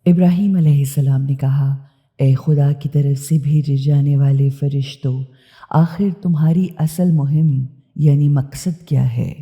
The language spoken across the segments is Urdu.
ابراہیم علیہ السلام نے کہا، اے خدا کی طرف سے بھیجے جانے والے فرشتوں، آخر تمہاری اصل مہم یعنی مقصد کیا ہے؟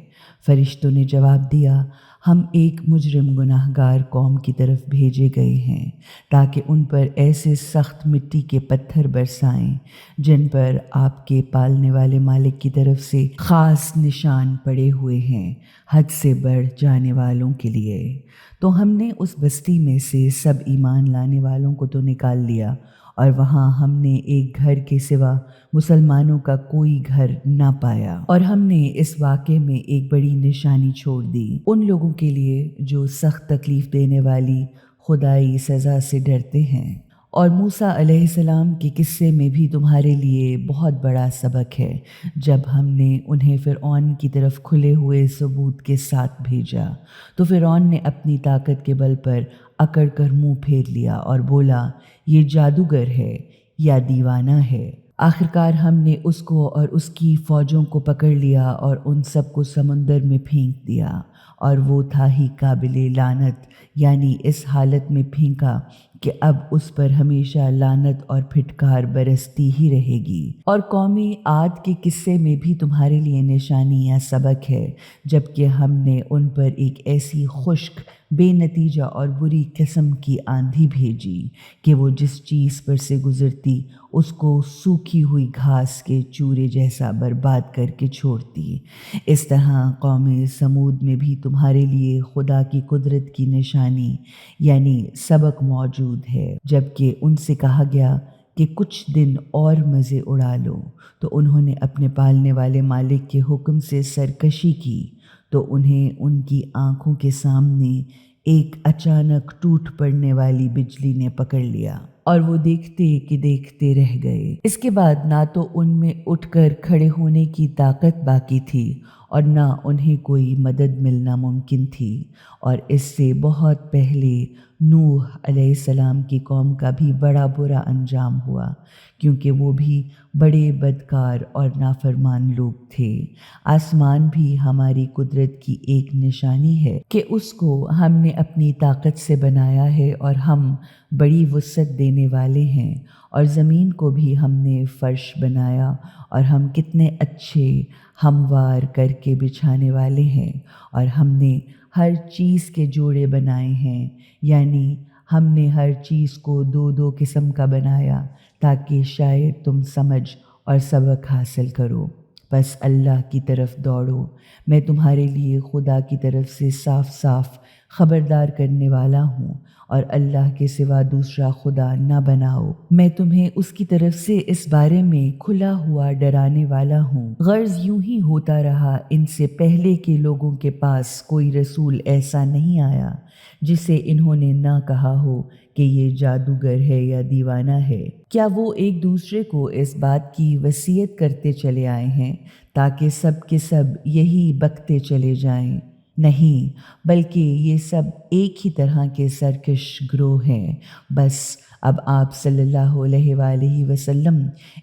فرشتوں نے جواب دیا، ہم ایک مجرم گناہ گار قوم کی طرف بھیجے گئے ہیں تاکہ ان پر ایسے سخت مٹی کے پتھر برسائیں جن پر آپ کے پالنے والے مالک کی طرف سے خاص نشان پڑے ہوئے ہیں حد سے بڑھ جانے والوں کے لیے۔ تو ہم نے اس بستی میں سے سب ایمان لانے والوں کو تو نکال لیا، اور وہاں ہم نے ایک گھر کے سوا مسلمانوں کا کوئی گھر نہ پایا، اور ہم نے اس واقعے میں ایک بڑی نشانی چھوڑ دی ان لوگوں کے لیے جو سخت تکلیف دینے والی خدائی سزا سے ڈرتے ہیں۔ اور موسیٰ علیہ السلام کے قصے میں بھی تمہارے لیے بہت بڑا سبق ہے، جب ہم نے انہیں فرعون کی طرف کھلے ہوئے ثبوت کے ساتھ بھیجا تو فرعون نے اپنی طاقت کے بل پر اکڑ کر منہ پھیر لیا اور بولا، یہ جادوگر ہے یا دیوانہ ہے۔ آخرکار ہم نے اس کو اور اس کی فوجوں کو پکڑ لیا اور ان سب کو سمندر میں پھینک دیا، اور وہ تھا ہی قابل لعنت، یعنی اس حالت میں پھینکا کہ اب اس پر ہمیشہ لعنت اور پھٹکار برستی ہی رہے گی۔ اور قومی عاد کے قصے میں بھی تمہارے لیے نشانی یا سبق ہے، جبکہ ہم نے ان پر ایک ایسی خشک، بے نتیجہ اور بری قسم کی آندھی بھیجی کہ وہ جس چیز پر سے گزرتی اس کو سوکھی ہوئی گھاس کے چورے جیسا برباد کر کے چھوڑتی۔ اس طرح قوم سمود میں بھی تمہارے لیے خدا کی قدرت کی نشانی یعنی سبق موجود ہے۔ جبکہ ان سے کہا گیا کہ کچھ دن اور مزے اڑا لو، تو انہوں نے اپنے پالنے والے مالک کے حکم سے سرکشی کی، تو انہیں ان کی آنکھوں کے سامنے ایک اچانک ٹوٹ پڑنے والی بجلی نے پکڑ لیا، اور وہ دیکھتے کہ دیکھتے رہ گئے۔ اس کے بعد نہ تو ان میں اٹھ کر کھڑے ہونے کی طاقت باقی تھی اور نہ انہیں کوئی مدد ملنا ممکن تھی۔ اور اس سے بہت پہلے نوح علیہ السلام کی قوم کا بھی بڑا برا انجام ہوا، کیونکہ وہ بھی بڑے بدکار اور نافرمان لوگ تھے۔ آسمان بھی ہماری قدرت کی ایک نشانی ہے کہ اس کو ہم نے اپنی طاقت سے بنایا ہے اور ہم بڑی وسعت دینے والے ہیں، اور زمین کو بھی ہم نے فرش بنایا اور ہم کتنے اچھے ہموار کر کے بچھانے والے ہیں، اور ہم نے ہر چیز کے جوڑے بنائے ہیں، یعنی ہم نے ہر چیز کو دو دو قسم کا بنایا تاکہ شاید تم سمجھ اور سبق حاصل کرو۔ بس اللہ کی طرف دوڑو، میں تمہارے لیے خدا کی طرف سے صاف صاف خبردار کرنے والا ہوں، اور اللہ کے سوا دوسرا خدا نہ بناؤ۔ میں تمہیں اس کی طرف سے اس بارے میں کھلا ہوا ڈرانے والا ہوں۔ غرض یوں ہی ہوتا رہا، ان سے پہلے کے لوگوں کے پاس کوئی رسول ایسا نہیں آیا جسے انہوں نے نہ کہا ہو کہ یہ جادوگر ہے یا دیوانہ ہے۔ کیا وہ ایک دوسرے کو اس بات کی وصیت کرتے چلے آئے ہیں تاکہ سب کے سب یہی بکتے چلے جائیں؟ نہیں، بلکہ یہ سب ایک ہی طرح کے سرکش گروہ ہیں۔ بس اب آپ صلی اللہ علیہ وآلہ وسلم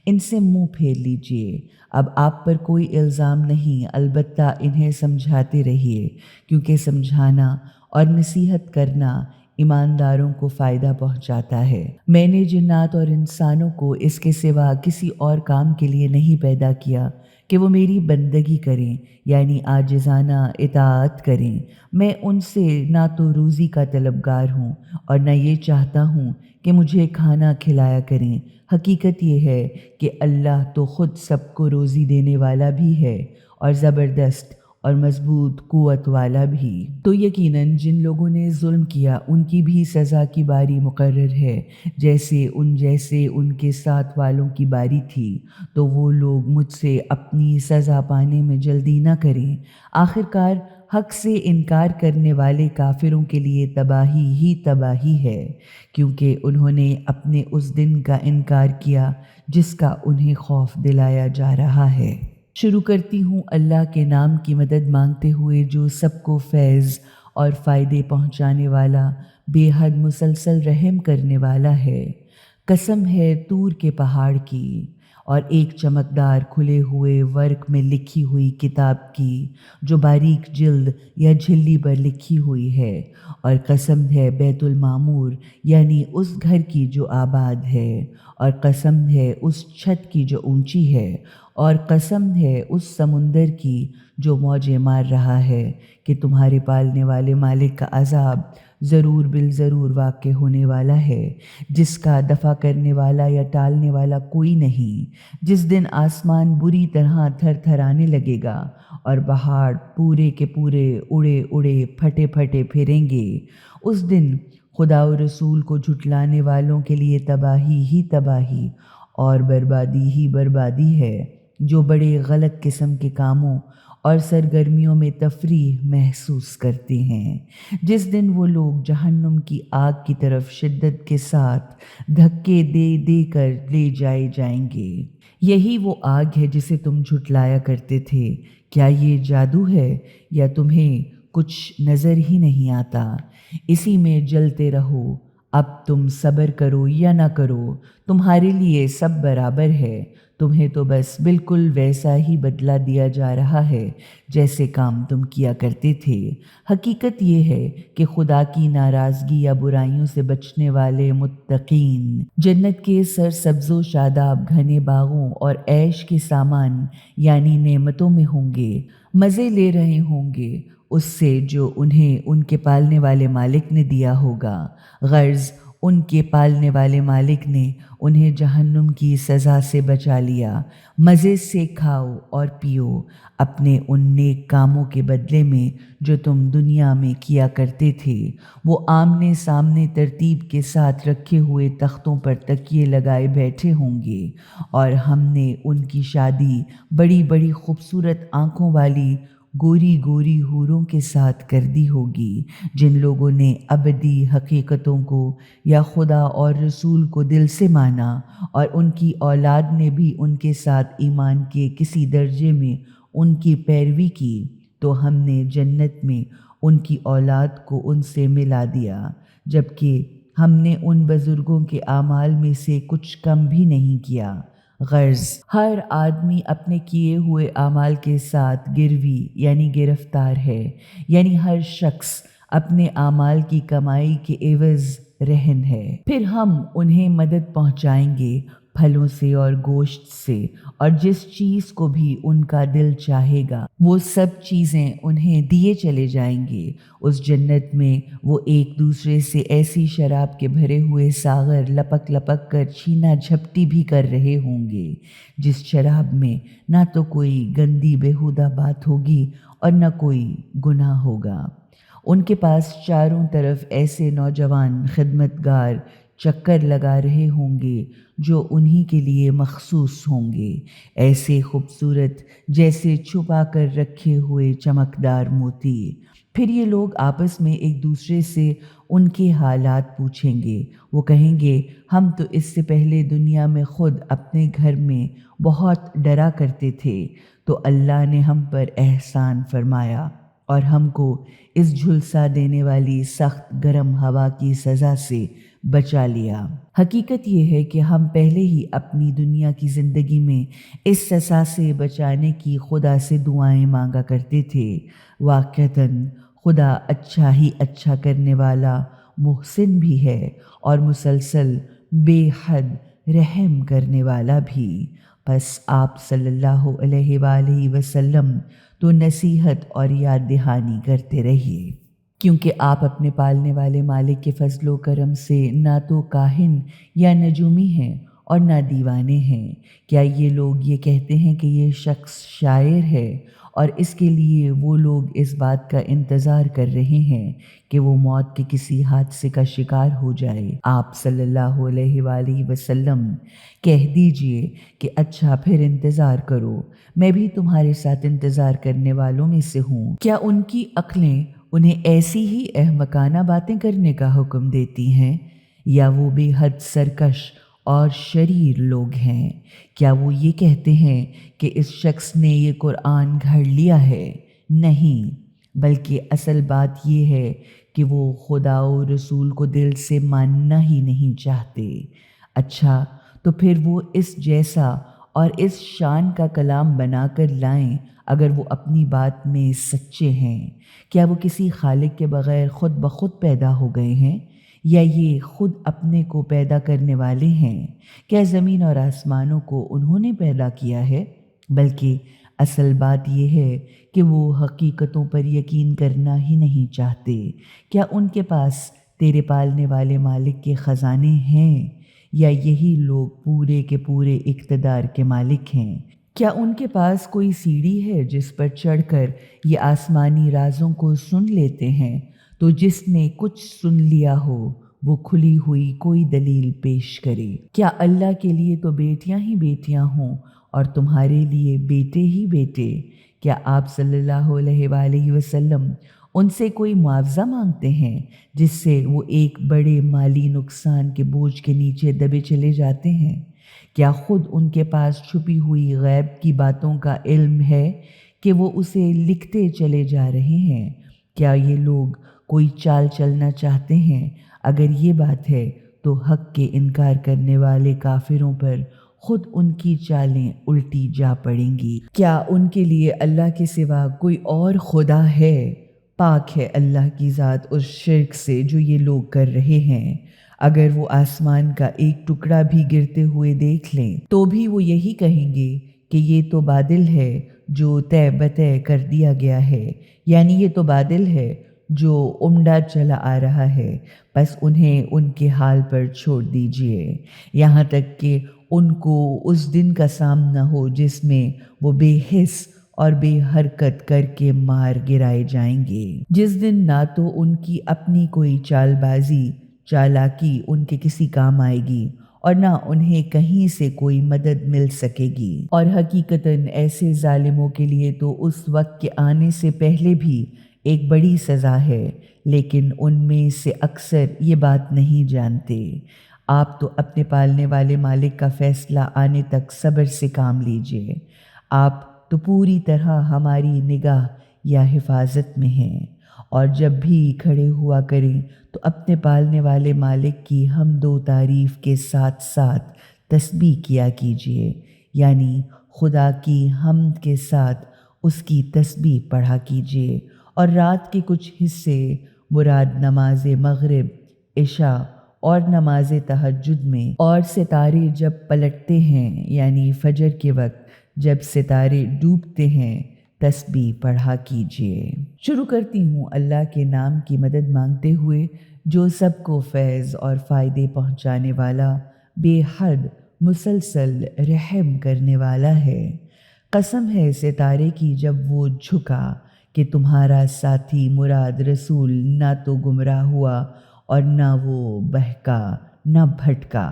ان سے منہ پھیر لیجئے۔ اب آپ پر کوئی الزام نہیں، البتہ انہیں سمجھاتے رہیے، کیونکہ سمجھانا اور نصیحت کرنا ایمانداروں کو فائدہ پہنچاتا ہے۔ میں نے جنات اور انسانوں کو اس کے سوا کسی اور کام کے لیے نہیں پیدا کیا کہ وہ میری بندگی کریں، یعنی عاجزانہ اطاعت کریں۔ میں ان سے نہ تو روزی کا طلبگار ہوں اور نہ یہ چاہتا ہوں کہ مجھے کھانا کھلایا کریں۔ حقیقت یہ ہے کہ اللہ تو خود سب کو روزی دینے والا بھی ہے، اور زبردست اور مضبوط قوت والا بھی۔ تو یقیناً جن لوگوں نے ظلم کیا ان کی بھی سزا کی باری مقرر ہے، جیسے ان کے ساتھ والوں کی باری تھی۔ تو وہ لوگ مجھ سے اپنی سزا پانے میں جلدی نہ کریں۔ آخرکار حق سے انکار کرنے والے کافروں کے لیے تباہی ہی تباہی ہے، کیونکہ انہوں نے اپنے اس دن کا انکار کیا جس کا انہیں خوف دلایا جا رہا ہے۔ شروع کرتی ہوں اللہ کے نام کی مدد مانگتے ہوئے جو سب کو فیض اور فائدے پہنچانے والا، بے حد مسلسل رحم کرنے والا ہے۔ قسم ہے طور کے پہاڑ کی اور ایک چمکدار کھلے ہوئے ورق میں لکھی ہوئی کتاب کی جو باریک جلد یا جھلی پر لکھی ہوئی ہے، اور قسم ہے بیت المعمور یعنی اس گھر کی جو آباد ہے، اور قسم ہے اس چھت کی جو اونچی ہے، اور قسم ہے اس سمندر کی جو موجیں مار رہا ہے کہ تمہارے پالنے والے مالک کا عذاب ضرور بالضرور واقع ہونے والا ہے، جس کا دفع کرنے والا یا ٹالنے والا کوئی نہیں، جس دن آسمان بری طرح تھر تھرانے لگے گا اور پہاڑ پورے کے پورے اڑے اڑے پھٹے پھٹے پھریں گے۔ اس دن خدا و رسول کو جھٹلانے والوں کے لیے تباہی ہی تباہی اور بربادی ہی بربادی ہے، جو بڑے غلط قسم کے کاموں اور سرگرمیوں میں تفریح محسوس کرتے ہیں۔ جس دن وہ لوگ جہنم کی آگ کی طرف شدت کے ساتھ دھکے دے دے کر لے جائے جائیں گے۔ یہی وہ آگ ہے جسے تم جھٹلایا کرتے تھے۔ کیا یہ جادو ہے یا تمہیں کچھ نظر ہی نہیں آتا؟ اسی میں جلتے رہو، اب تم صبر کرو یا نہ کرو، تمہارے لیے سب برابر ہے، تمہیں تو بس بالکل ویسا ہی بدلہ دیا جا رہا ہے جیسے کام تم کیا کرتے تھے۔ حقیقت یہ ہے کہ خدا کی ناراضگی یا برائیوں سے بچنے والے متقین جنت کے سرسبز و شاداب گھنے باغوں اور عیش کے سامان یعنی نعمتوں میں ہوں گے، مزے لے رہے ہوں گے اس سے جو انہیں ان کے پالنے والے مالک نے دیا ہوگا، غرض ان کے پالنے والے مالک نے انہیں جہنم کی سزا سے بچا لیا۔ مزے سے کھاؤ اور پیو اپنے ان نیک کاموں کے بدلے میں جو تم دنیا میں کیا کرتے تھے۔ وہ آمنے سامنے ترتیب کے ساتھ رکھے ہوئے تختوں پر تکیے لگائے بیٹھے ہوں گے، اور ہم نے ان کی شادی بڑی بڑی خوبصورت آنکھوں والی گوری گوری حوروں کے ساتھ کر دی ہوگی، جن لوگوں نے ابدی حقیقتوں کو یا خدا اور رسول کو دل سے مانا، اور ان کی اولاد نے بھی ان کے ساتھ ایمان کے کسی درجے میں ان کی پیروی کی، تو ہم نے جنت میں ان کی اولاد کو ان سے ملا دیا، جبکہ ہم نے ان بزرگوں کے اعمال میں سے کچھ کم بھی نہیں کیا۔ غرض ہر آدمی اپنے کیے ہوئے اعمال کے ساتھ گروی یعنی گرفتار ہے، یعنی ہر شخص اپنے اعمال کی کمائی کے عوض رہن ہے۔ پھر ہم انہیں مدد پہنچائیں گے پھلوں سے اور گوشت سے، اور جس چیز کو بھی ان کا دل چاہے گا وہ سب چیزیں انہیں دیے چلے جائیں گے۔ اس جنت میں وہ ایک دوسرے سے ایسی شراب کے بھرے ہوئے ساغر لپک لپک کر چھینا جھپٹی بھی کر رہے ہوں گے، جس شراب میں نہ تو کوئی گندی بیہودہ بات ہوگی اور نہ کوئی گناہ ہوگا۔ ان کے پاس چاروں طرف ایسے نوجوان خدمتگار چکر لگا رہے ہوں گے جو انہی کے لیے مخصوص ہوں گے، ایسے خوبصورت جیسے چھپا کر رکھے ہوئے چمکدار موتی۔ پھر یہ لوگ آپس میں ایک دوسرے سے ان کے حالات پوچھیں گے۔ وہ کہیں گے، ہم تو اس سے پہلے دنیا میں خود اپنے گھر میں بہت ڈرا کرتے تھے، تو اللہ نے ہم پر احسان فرمایا اور ہم کو اس جھلسا دینے والی سخت گرم ہوا کی سزا سے بچا لیا۔ حقیقت یہ ہے کہ ہم پہلے ہی اپنی دنیا کی زندگی میں اس سزا سے بچانے کی خدا سے دعائیں مانگا کرتے تھے۔ واقعتاً خدا اچھا ہی اچھا کرنے والا محسن بھی ہے اور مسلسل بے حد رحم کرنے والا بھی۔ پس آپ صلی اللہ علیہ وآلہ وسلم تو نصیحت اور یاد دہانی کرتے رہیے، کیونکہ آپ اپنے پالنے والے مالک کے فضل و کرم سے نہ تو کاہن یا نجومی ہیں اور نہ دیوانے ہیں۔ کیا یہ لوگ یہ کہتے ہیں کہ یہ شخص شاعر ہے، اور اس کے لیے وہ لوگ اس بات کا انتظار کر رہے ہیں کہ وہ موت کے کسی حادثے کا شکار ہو جائے؟ آپ صلی اللہ علیہ وآلہ وسلم کہہ دیجئے کہ اچھا پھر انتظار کرو، میں بھی تمہارے ساتھ انتظار کرنے والوں میں سے ہوں۔ کیا ان کی عقلیں انہیں ایسی ہی احمقانہ باتیں کرنے کا حکم دیتی ہیں، یا وہ بے حد سرکش اور شریر لوگ ہیں؟ کیا وہ یہ کہتے ہیں کہ اس شخص نے یہ قرآن گھڑ لیا ہے؟ نہیں، بلکہ اصل بات یہ ہے کہ وہ خدا و رسول کو دل سے ماننا ہی نہیں چاہتے۔ اچھا، تو پھر وہ اس جیسا اور اس شان کا کلام بنا کر لائیں اگر وہ اپنی بات میں سچے ہیں۔ کیا وہ کسی خالق کے بغیر خود بخود پیدا ہو گئے ہیں یا یہ خود اپنے کو پیدا کرنے والے ہیں؟ کیا زمین اور آسمانوں کو انہوں نے پیدا کیا ہے؟ بلکہ اصل بات یہ ہے کہ وہ حقیقتوں پر یقین کرنا ہی نہیں چاہتے۔ کیا ان کے پاس تیرے پالنے والے مالک کے خزانے ہیں یا یہی لوگ پورے کے پورے اقتدار کے مالک ہیں؟ کیا ان کے پاس کوئی سیڑھی ہے جس پر چڑھ کر یہ آسمانی رازوں کو سن لیتے ہیں؟ تو جس نے کچھ سن لیا ہو وہ کھلی ہوئی کوئی دلیل پیش کرے۔ کیا اللہ کے لیے تو بیٹیاں ہی بیٹیاں ہوں اور تمہارے لیے بیٹے ہی بیٹے؟ کیا آپ صلی اللہ علیہ وآلہ وسلم ان سے کوئی معاوضہ مانگتے ہیں جس سے وہ ایک بڑے مالی نقصان کے بوجھ کے نیچے دبے چلے جاتے ہیں؟ کیا خود ان کے پاس چھپی ہوئی غیب کی باتوں کا علم ہے کہ وہ اسے لکھتے چلے جا رہے ہیں؟ کیا یہ لوگ کوئی چال چلنا چاہتے ہیں؟ اگر یہ بات ہے تو حق کے انکار کرنے والے کافروں پر خود ان کی چالیں الٹی جا پڑیں گی۔ کیا ان کے لیے اللہ کے سوا کوئی اور خدا ہے؟ پاک ہے اللہ کی ذات اس شرک سے جو یہ لوگ کر رہے ہیں۔ اگر وہ آسمان کا ایک ٹکڑا بھی گرتے ہوئے دیکھ لیں تو بھی وہ یہی کہیں گے کہ یہ تو بادل ہے جو طے بطے کر دیا گیا ہے، یعنی یہ تو بادل ہے جو عمڈہ چلا آ رہا ہے، بس انہیں ان کے حال پر چھوڑ دیجئے، یہاں تک کہ ان کو اس دن کا سامنا ہو جس میں وہ بے حس اور بے حرکت کر کے مار گرائے جائیں گے، جس دن نہ تو ان کی اپنی کوئی چال بازی چالاکی ان کے کسی کام آئے گی اور نہ انہیں کہیں سے کوئی مدد مل سکے گی۔ اور حقیقتاً ایسے ظالموں کے لیے تو اس وقت کے آنے سے پہلے بھی ایک بڑی سزا ہے، لیکن ان میں سے اکثر یہ بات نہیں جانتے۔ آپ تو اپنے پالنے والے مالک کا فیصلہ آنے تک صبر سے کام لیجئے۔ آپ تو پوری طرح ہماری نگاہ یا حفاظت میں ہیں، اور جب بھی کھڑے ہوا کریں تو اپنے پالنے والے مالک کی حمد و تعریف کے ساتھ ساتھ تسبیح کیا کیجئے، یعنی خدا کی حمد کے ساتھ اس کی تسبیح پڑھا کیجئے، اور رات کے کچھ حصے مراد نماز مغرب، عشاء اور نماز تہجد میں، اور ستارے جب پلٹتے ہیں یعنی فجر کے وقت جب ستارے ڈوبتے ہیں تسبیح پڑھا کیجئے۔ شروع کرتی ہوں اللہ کے نام کی مدد مانگتے ہوئے جو سب کو فیض اور فائدے پہنچانے والا، بے حد مسلسل رحم کرنے والا ہے۔ قسم ہے ستارے کی جب وہ جھکا کہ تمہارا ساتھی مراد رسول نہ تو گمراہ ہوا اور نہ وہ بہکا نہ بھٹکا۔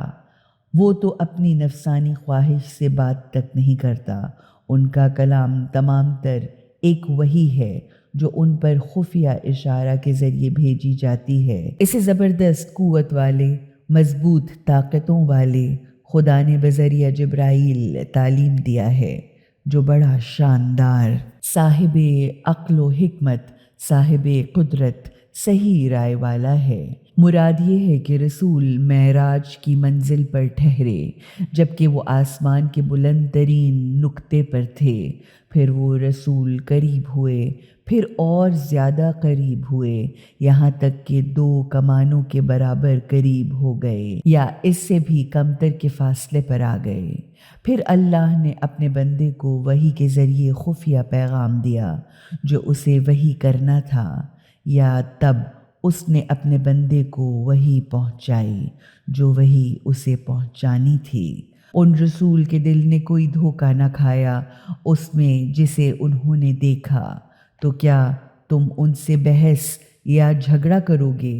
وہ تو اپنی نفسانی خواہش سے بات تک نہیں کرتا، ان کا کلام تمام تر ایک وحی ہے جو ان پر خفیہ اشارہ کے ذریعے بھیجی جاتی ہے۔ اسے زبردست قوت والے، مضبوط طاقتوں والے خدا نے بذریعہ جبرائیل تعلیم دیا ہے، جو بڑا شاندار، صاحب عقل و حکمت، صاحب قدرت، صحیح رائے والا ہے۔ مراد یہ ہے کہ رسول معراج کی منزل پر ٹھہرے جبکہ وہ آسمان کے بلند ترین نقطے پر تھے، پھر وہ رسول قریب ہوئے، پھر اور زیادہ قریب ہوئے، یہاں تک کہ 2 کمانوں کے برابر قریب ہو گئے یا اس سے بھی کمتر کے فاصلے پر آ گئے۔ پھر اللہ نے اپنے بندے کو وحی کے ذریعے خفیہ پیغام دیا جو اسے وحی کرنا تھا، یا تب اس نے اپنے بندے کو وحی پہنچائی جو وحی اسے پہنچانی تھی۔ ان رسول کے دل نے کوئی دھوکہ نہ کھایا اس میں جسے انہوں نے دیکھا، تو کیا تم ان سے بحث یا جھگڑا کرو گے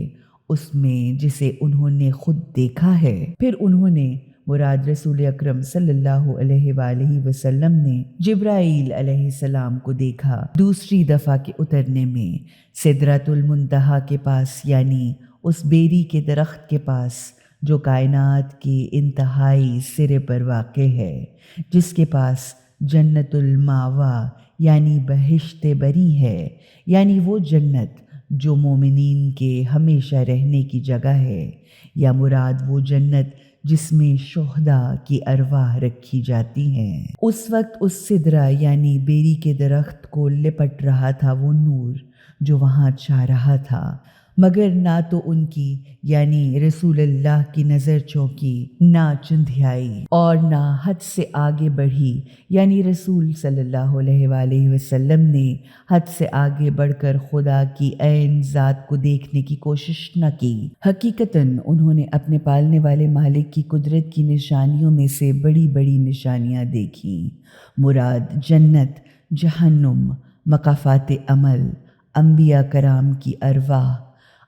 اس میں جسے انہوں نے خود دیکھا ہے؟ پھر انہوں نے، مراد رسول اکرم صلی اللہ علیہ وآلہ وسلم نے، جبرائیل علیہ السلام کو دیکھا دوسری دفعہ کے اترنے میں سدرۃ المنتہا کے پاس، یعنی اس بیری کے درخت کے پاس جو کائنات کے انتہائی سرے پر واقع ہے، جس کے پاس جنت الماوا یعنی بہشت بری ہے، یعنی وہ جنت جو مومنین کے ہمیشہ رہنے کی جگہ ہے، یا مراد وہ جنت جس میں شہداء کی ارواح رکھی جاتی ہیں۔ اس وقت اس سدرہ یعنی بیری کے درخت کو لپٹ رہا تھا وہ نور جو وہاں چھا رہا تھا، مگر نہ تو ان کی یعنی رسول اللہ کی نظر چونکی، نہ چندھیائی اور نہ حد سے آگے بڑھی، یعنی رسول صلی اللہ علیہ وآلہ وسلم نے حد سے آگے بڑھ کر خدا کی عین ذات کو دیکھنے کی کوشش نہ کی۔ حقیقتاً انہوں نے اپنے پالنے والے مالک کی قدرت کی نشانیوں میں سے بڑی بڑی نشانیاں دیکھیں، مراد جنت، جہنم، مقافات عمل، انبیاء کرام کی ارواح،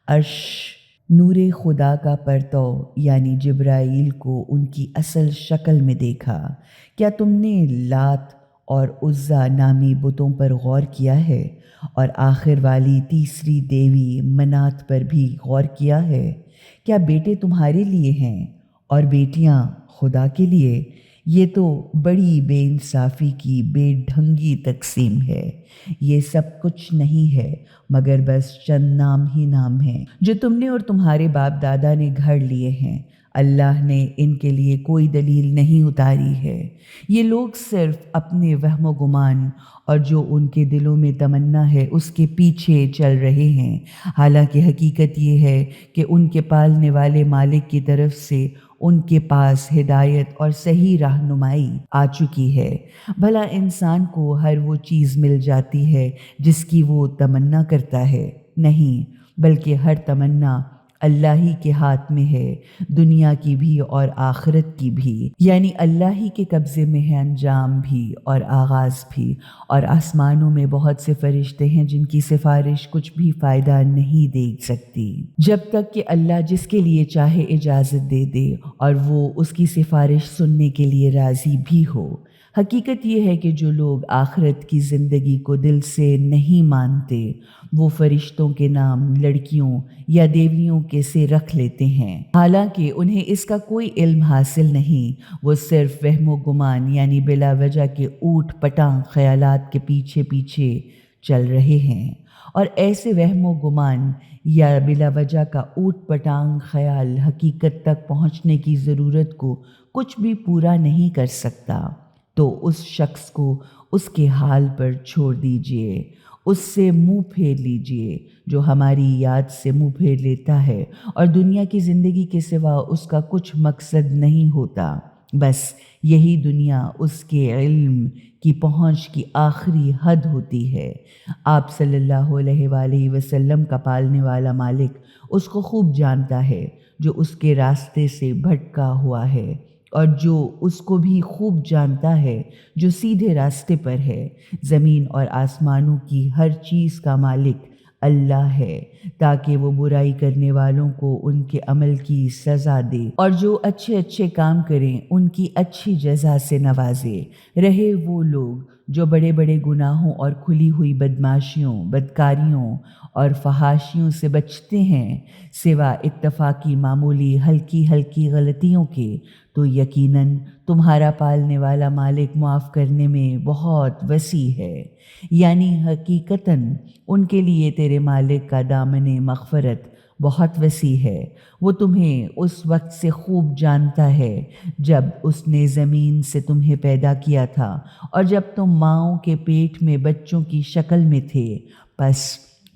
عرش، نور خدا کا پرتو یعنی جبرائیل کو ان کی اصل شکل میں دیکھا۔ کیا تم نے لات اور عزا نامی بتوں پر غور کیا ہے، اور آخر والی تیسری دیوی منات پر بھی غور کیا ہے؟ کیا بیٹے تمہارے لیے ہیں اور بیٹیاں خدا کے لیے؟ یہ تو بڑی بے انصافی کی بے ڈھنگی تقسیم ہے۔ یہ سب کچھ نہیں ہے مگر بس چند نام ہی نام ہیں جو تم نے اور تمہارے باپ دادا نے گھڑ لیے ہیں۔ اللہ نے ان کے لیے کوئی دلیل نہیں اتاری ہے۔ یہ لوگ صرف اپنے وہم و گمان اور جو ان کے دلوں میں تمنا ہے اس کے پیچھے چل رہے ہیں، حالانکہ حقیقت یہ ہے کہ ان کے پالنے والے مالک کی طرف سے ان کے پاس ہدایت اور صحیح رہنمائی آ چکی ہے۔ بھلا انسان کو ہر وہ چیز مل جاتی ہے جس کی وہ تمنا کرتا ہے؟ نہیں، بلکہ ہر تمنا اللہ ہی کے ہاتھ میں ہے، دنیا کی بھی اور آخرت کی بھی، یعنی اللہ ہی کے قبضے میں ہے انجام بھی اور آغاز بھی۔ اور آسمانوں میں بہت سے فرشتے ہیں جن کی سفارش کچھ بھی فائدہ نہیں دے سکتی جب تک کہ اللہ جس کے لیے چاہے اجازت دے دے اور وہ اس کی سفارش سننے کے لیے راضی بھی ہو۔ حقیقت یہ ہے کہ جو لوگ آخرت کی زندگی کو دل سے نہیں مانتے وہ فرشتوں کے نام لڑکیوں یا دیویوں کے سے رکھ لیتے ہیں، حالانکہ انہیں اس کا کوئی علم حاصل نہیں۔ وہ صرف وہم و گمان یعنی بلا وجہ کے اوٹ پٹانگ خیالات کے پیچھے پیچھے چل رہے ہیں، اور ایسے وہم و گمان یا بلا وجہ کا اوٹ پٹانگ خیال حقیقت تک پہنچنے کی ضرورت کو کچھ بھی پورا نہیں کر سکتا۔ تو اس شخص کو اس کے حال پر چھوڑ دیجئے، اس سے منہ پھیر لیجئے جو ہماری یاد سے منہ پھیر لیتا ہے اور دنیا کی زندگی کے سوا اس کا کچھ مقصد نہیں ہوتا، بس یہی دنیا اس کے علم کی پہنچ کی آخری حد ہوتی ہے۔ آپ صلی اللہ علیہ وآلہ وسلم کا پالنے والا مالک اس کو خوب جانتا ہے جو اس کے راستے سے بھٹکا ہوا ہے، اور جو اس کو بھی خوب جانتا ہے جو سیدھے راستے پر ہے۔ زمین اور آسمانوں کی ہر چیز کا مالک اللہ ہے، تاکہ وہ برائی کرنے والوں کو ان کے عمل کی سزا دے اور جو اچھے اچھے کام کریں ان کی اچھی جزا سے نوازے۔ رہے وہ لوگ جو بڑے بڑے گناہوں اور کھلی ہوئی بدماشیوں، بدکاریوں اور فحاشیوں سے بچتے ہیں سوا اتفاقی معمولی ہلکی ہلکی غلطیوں کے، تو یقیناً تمہارا پالنے والا مالک معاف کرنے میں بہت وسیع ہے، یعنی حقیقتاً ان کے لیے تیرے مالک کا دامن مغفرت بہت وسیع ہے۔ وہ تمہیں اس وقت سے خوب جانتا ہے جب اس نے زمین سے تمہیں پیدا کیا تھا اور جب تم ماؤں کے پیٹ میں بچوں کی شکل میں تھے، پس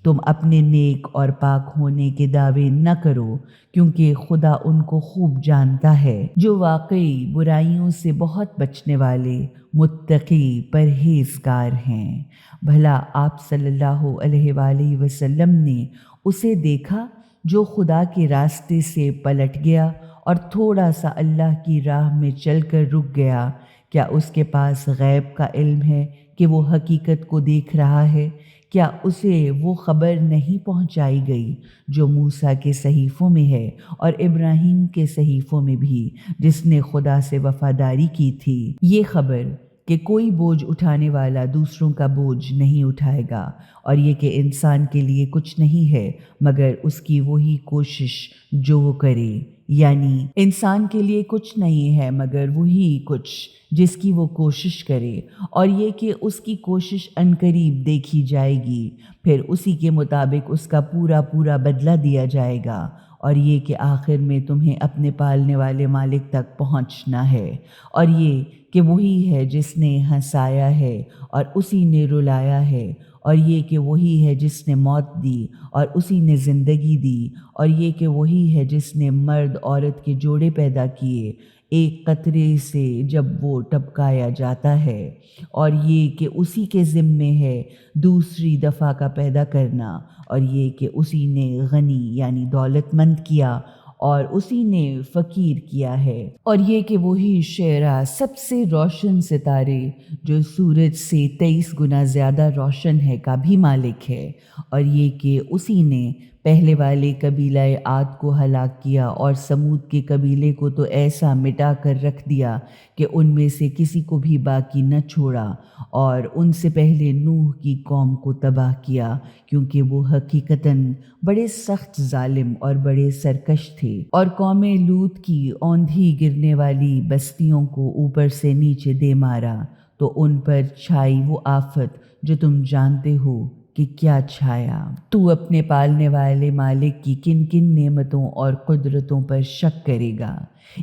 تم اپنے نیک اور پاک ہونے کے دعوے نہ کرو، کیونکہ خدا ان کو خوب جانتا ہے جو واقعی برائیوں سے بہت بچنے والے متقی پرہیزگار ہیں۔ بھلا آپ صلی اللہ علیہ وآلہ وسلم نے اسے دیکھا جو خدا کے راستے سے پلٹ گیا اور تھوڑا سا اللہ کی راہ میں چل کر رک گیا؟ کیا اس کے پاس غیب کا علم ہے کہ وہ حقیقت کو دیکھ رہا ہے؟ کیا اسے وہ خبر نہیں پہنچائی گئی جو موسیٰ کے صحیفوں میں ہے اور ابراہیم کے صحیفوں میں بھی، جس نے خدا سے وفاداری کی تھی؟ یہ خبر کہ کوئی بوجھ اٹھانے والا دوسروں کا بوجھ نہیں اٹھائے گا، اور یہ کہ انسان کے لیے کچھ نہیں ہے مگر اس کی وہی کوشش جو وہ کرے، یعنی انسان کے لیے کچھ نہیں ہے مگر وہی کچھ جس کی وہ کوشش کرے، اور یہ کہ اس کی کوشش عنقریب دیکھی جائے گی، پھر اسی کے مطابق اس کا پورا پورا بدلہ دیا جائے گا، اور یہ کہ آخر میں تمہیں اپنے پالنے والے مالک تک پہنچنا ہے، اور یہ کہ وہی ہے جس نے ہنسایا ہے اور اسی نے رلایا ہے، اور یہ کہ وہی ہے جس نے موت دی اور اسی نے زندگی دی، اور یہ کہ وہی ہے جس نے مرد عورت کے جوڑے پیدا کیے ایک قطرے سے جب وہ ٹپکایا جاتا ہے، اور یہ کہ اسی کے ذمے ہے دوسری دفعہ کا پیدا کرنا، اور یہ کہ اسی نے غنی یعنی دولت مند کیا اور اسی نے فقیر کیا ہے، اور یہ کہ وہی شعرا سب سے روشن ستارے جو سورج سے 23 گنا زیادہ روشن ہے کا بھی مالک ہے، اور یہ کہ اسی نے پہلے والے قبیلہ عاد کو ہلاک کیا اور سمود کے قبیلے کو تو ایسا مٹا کر رکھ دیا کہ ان میں سے کسی کو بھی باقی نہ چھوڑا، اور ان سے پہلے نوح کی قوم کو تباہ کیا کیونکہ وہ حقیقتاً بڑے سخت ظالم اور بڑے سرکش تھے، اور قوم لوط کی اوندھی گرنے والی بستیوں کو اوپر سے نیچے دے مارا تو ان پر چھائی وہ آفت جو تم جانتے ہو کہ کیا چھایا۔ تو اپنے پالنے والے مالک کی کن کن نعمتوں اور قدرتوں پر شک کرے گا؟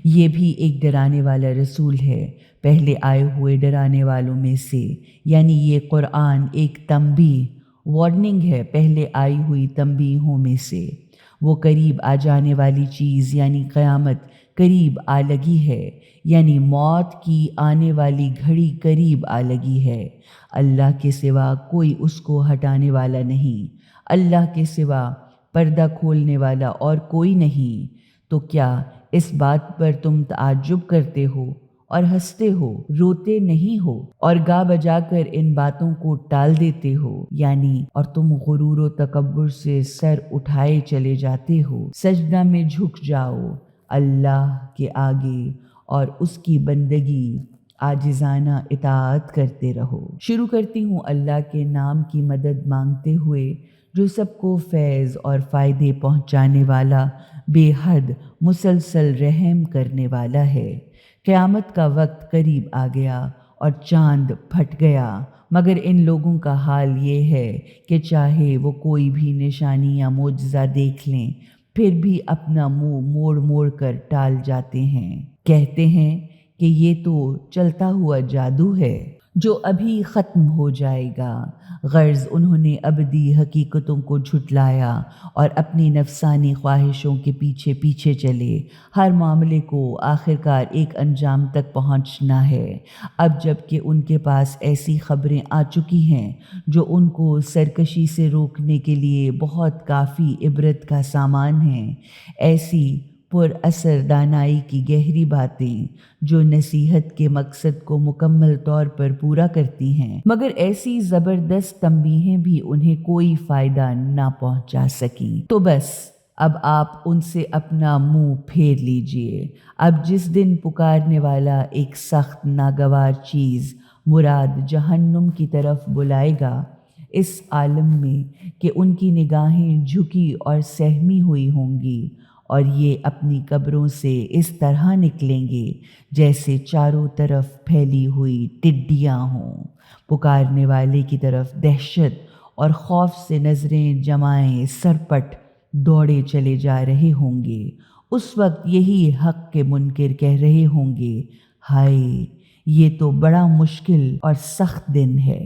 یہ بھی ایک ڈرانے والا رسول ہے پہلے آئے ہوئے ڈرانے والوں میں سے، یعنی یہ قرآن ایک تنبیہ وارننگ ہے پہلے آئی ہوئی تنبیہوں میں سے۔ وہ قریب آ جانے والی چیز یعنی قیامت قریب آ لگی ہے، یعنی موت کی آنے والی گھڑی قریب آ لگی ہے۔ اللہ کے سوا کوئی اس کو ہٹانے والا نہیں، اللہ کے سوا پردہ کھولنے والا اور کوئی نہیں۔ تو کیا اس بات پر تم تعجب کرتے ہو اور ہنستے ہو، روتے نہیں ہو اور گا بجا کر ان باتوں کو ٹال دیتے ہو؟ یعنی اور تم غرور و تکبر سے سر اٹھائے چلے جاتے ہو۔ سجدہ میں جھک جاؤ اللہ کے آگے اور اس کی بندگی عاجزانہ اطاعت کرتے رہو۔ شروع کرتی ہوں اللہ کے نام کی مدد مانگتے ہوئے جو سب کو فیض اور فائدے پہنچانے والا، بے حد مسلسل رحم کرنے والا ہے۔ قیامت کا وقت قریب آ گیا اور چاند پھٹ گیا، مگر ان لوگوں کا حال یہ ہے کہ چاہے وہ کوئی بھی نشانی یا معجزہ دیکھ لیں پھر بھی اپنا منہ موڑ موڑ کر ٹال جاتے ہیں، کہتے ہیں کہ یہ تو چلتا ہوا جادو ہے جو ابھی ختم ہو جائے گا۔ غرض انہوں نے ابدی حقیقتوں کو جھٹلایا اور اپنی نفسانی خواہشوں کے پیچھے پیچھے چلے۔ ہر معاملے کو آخرکار ایک انجام تک پہنچنا ہے۔ اب جب کہ ان کے پاس ایسی خبریں آ چکی ہیں جو ان کو سرکشی سے روکنے کے لیے بہت کافی عبرت کا سامان ہیں، ایسی پر اثر دانائی کی گہری باتیں جو نصیحت کے مقصد کو مکمل طور پر پورا کرتی ہیں، مگر ایسی زبردست تنبیہیں بھی انہیں کوئی فائدہ نہ پہنچا سکیں، تو بس اب آپ ان سے اپنا منہ پھیر لیجئے۔ اب جس دن پکارنے والا ایک سخت ناگوار چیز مراد جہنم کی طرف بلائے گا، اس عالم میں کہ ان کی نگاہیں جھکی اور سہمی ہوئی ہوں گی، اور یہ اپنی قبروں سے اس طرح نکلیں گے جیسے چاروں طرف پھیلی ہوئی ٹڈیاں ہوں۔ پکارنے والے کی طرف دہشت اور خوف سے نظریں جمائے سرپٹ دوڑے چلے جا رہے ہوں گے۔ اس وقت یہی حق کے منکر کہہ رہے ہوں گے، ہائے یہ تو بڑا مشکل اور سخت دن ہے۔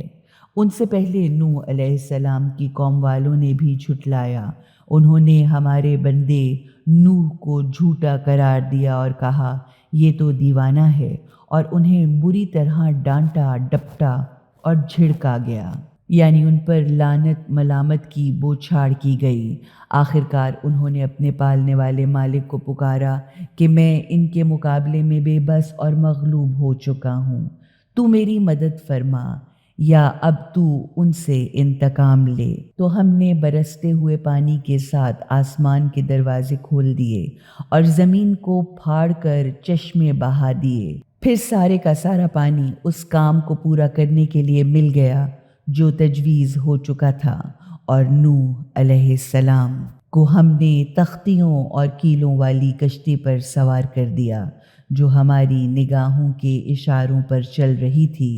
ان سے پہلے نوح علیہ السلام کی قوم والوں نے بھی جھٹلایا۔ انہوں نے ہمارے بندے نوح کو جھوٹا قرار دیا اور کہا یہ تو دیوانہ ہے، اور انہیں بری طرح ڈانٹا ڈپٹا اور جھڑکا گیا، یعنی ان پر لعنت ملامت کی بوچھاڑ کی گئی۔ آخرکار انہوں نے اپنے پالنے والے مالک کو پکارا کہ میں ان کے مقابلے میں بے بس اور مغلوب ہو چکا ہوں، تو میری مدد فرما یا اب تو ان سے انتقام لے۔ تو ہم نے برستے ہوئے پانی کے ساتھ آسمان کے دروازے کھول دیے اور زمین کو پھاڑ کر چشمے بہا دیے، پھر سارے کا سارا پانی اس کام کو پورا کرنے کے لیے مل گیا جو تجویز ہو چکا تھا، اور نوح علیہ السلام کو ہم نے تختیوں اور کیلوں والی کشتی پر سوار کر دیا جو ہماری نگاہوں کے اشاروں پر چل رہی تھی۔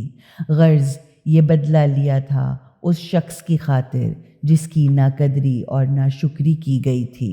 غرض یہ بدلہ لیا تھا اس شخص کی خاطر جس کی ناقدری اور ناشکری کی گئی تھی۔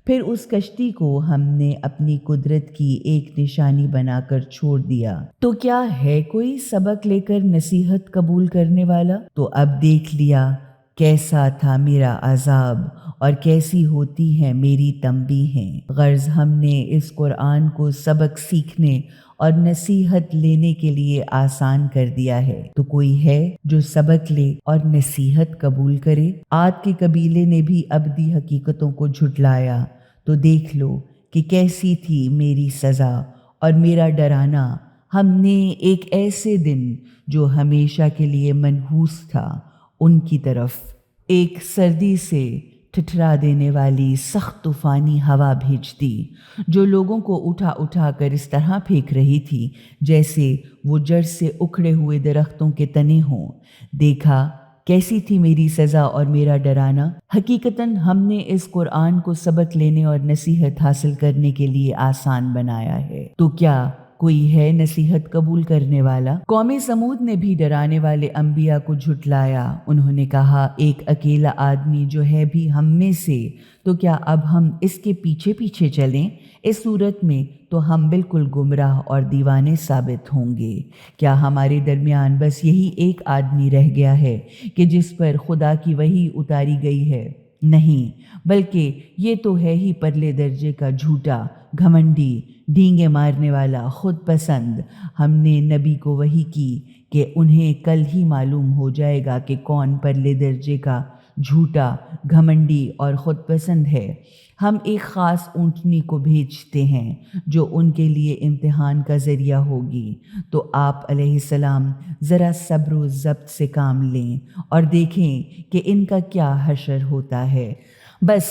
پھر اس کشتی کو ہم نے اپنی قدرت کی ایک نشانی بنا کر چھوڑ دیا۔ تو کیا ہے کوئی سبق لے کر نصیحت قبول کرنے والا؟ تو اب دیکھ لیا کیسا تھا میرا عذاب اور کیسی ہوتی ہیں میری تنبیہیں۔ غرض ہم نے اس قرآن کو سبق سیکھنے اور نصیحت لینے کے لیے آسان کر دیا ہے، تو کوئی ہے جو سبق لے اور نصیحت قبول کرے؟ عاد کے قبیلے نے بھی ابدی حقیقتوں کو جھٹلایا، تو دیکھ لو کہ کیسی تھی میری سزا اور میرا ڈرانا۔ ہم نے ایک ایسے دن جو ہمیشہ کے لیے منحوس تھا ان کی طرف ایک سردی سے ٹھٹھرا دینے والی سخت طوفانی ہوا بھیج دی، جو لوگوں کو اٹھا اٹھا کر اس طرح پھینک رہی تھی جیسے وہ جڑ سے اکھڑے ہوئے درختوں کے تنے ہوں۔ دیکھا کیسی تھی میری سزا اور میرا ڈرانا؟ حقیقتاً ہم نے اس قرآن کو سبق لینے اور نصیحت حاصل کرنے کے لیے آسان بنایا ہے، تو کیا کوئی ہے نصیحت قبول کرنے والا؟ قوم سمود نے بھی ڈرانے والے انبیاء کو جھٹلایا۔ انہوں نے کہا ایک اکیلا آدمی جو ہے بھی ہم میں سے، تو کیا اب ہم اس کے پیچھے پیچھے چلیں؟ اس صورت میں تو ہم بالکل گمراہ اور دیوانے ثابت ہوں گے۔ کیا ہمارے درمیان بس یہی ایک آدمی رہ گیا ہے کہ جس پر خدا کی وحی اتاری گئی ہے؟ نہیں، بلکہ یہ تو ہے ہی پرلے درجے کا جھوٹا، گھمنڈی، ڈینگے مارنے والا، خود پسند۔ ہم نے نبی کو وحی کی کہ انہیں کل ہی معلوم ہو جائے گا کہ کون پرلے درجے کا جھوٹا، گھمنڈی اور خود پسند ہے۔ ہم ایک خاص اونٹنی کو بھیجتے ہیں جو ان کے لیے امتحان کا ذریعہ ہوگی، تو آپ علیہ السلام ذرا صبر و ضبط سے کام لیں اور دیکھیں کہ ان کا کیا حشر ہوتا ہے۔ بس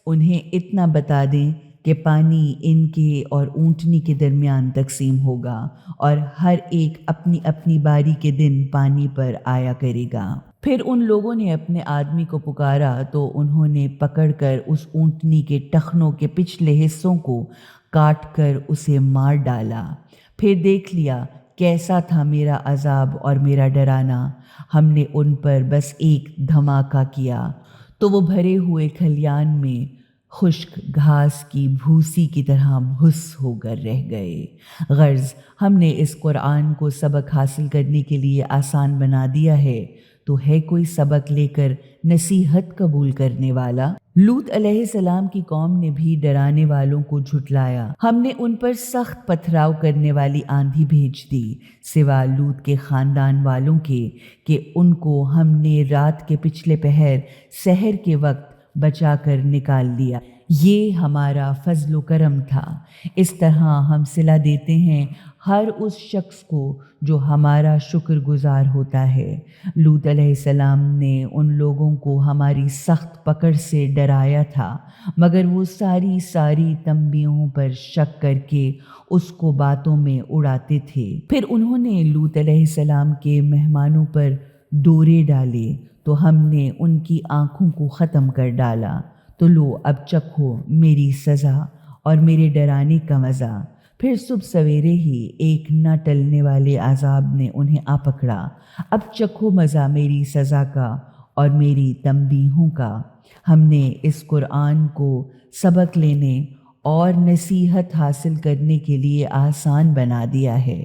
انہیں اتنا بتا دیں کہ پانی ان کے اور اونٹنی کے درمیان تقسیم ہوگا اور ہر ایک اپنی اپنی باری کے دن پانی پر آیا کرے گا۔ پھر ان لوگوں نے اپنے آدمی کو پکارا تو انہوں نے پکڑ کر اس اونٹنی کے ٹخنوں کے پچھلے حصوں کو کاٹ کر اسے مار ڈالا۔ پھر دیکھ لیا کیسا تھا میرا عذاب اور میرا ڈرانا۔ ہم نے ان پر بس ایک دھماکہ کیا تو وہ بھرے ہوئے کھلیان میں خشک گھاس کی بھوسی کی طرح بھس ہو کر رہ گئے۔ غرض ہم نے اس قرآن کو سبق حاصل کرنے کے لیے آسان بنا دیا ہے، تو ہے کوئی سبق لے کر نصیحت قبول کرنے والا؟ لوط علیہ السلام کی قوم نے بھی ڈرانے والوں کو جھٹلایا۔ ہم نے ان پر سخت پتھراؤ کرنے والی آندھی بھیج دی، سوا لوط کے خاندان والوں کے کہ ان کو ہم نے رات کے پچھلے پہر سحر کے وقت بچا کر نکال دیا۔ یہ ہمارا فضل و کرم تھا۔ اس طرح ہم صلہ دیتے ہیں ہر اس شخص کو جو ہمارا شکر گزار ہوتا ہے۔ لوط علیہ السلام نے ان لوگوں کو ہماری سخت پکڑ سے ڈرایا تھا، مگر وہ ساری تنبیہوں پر شک کر کے اس کو باتوں میں اڑاتے تھے۔ پھر انہوں نے لوط علیہ السلام کے مہمانوں پر ڈورے ڈالے تو ہم نے ان کی آنکھوں کو ختم کر ڈالا۔ تو لو اب چکھو میری سزا اور میرے ڈرانے کا مزہ۔ پھر صبح سویرے ہی ایک نہ ٹلنے والے عذاب نے انہیں آ پکڑا۔ اب چکھو مزہ میری سزا کا اور میری تنبیہوں کا۔ ہم نے اس قرآن کو سبق لینے اور نصیحت حاصل کرنے کے لیے آسان بنا دیا ہے،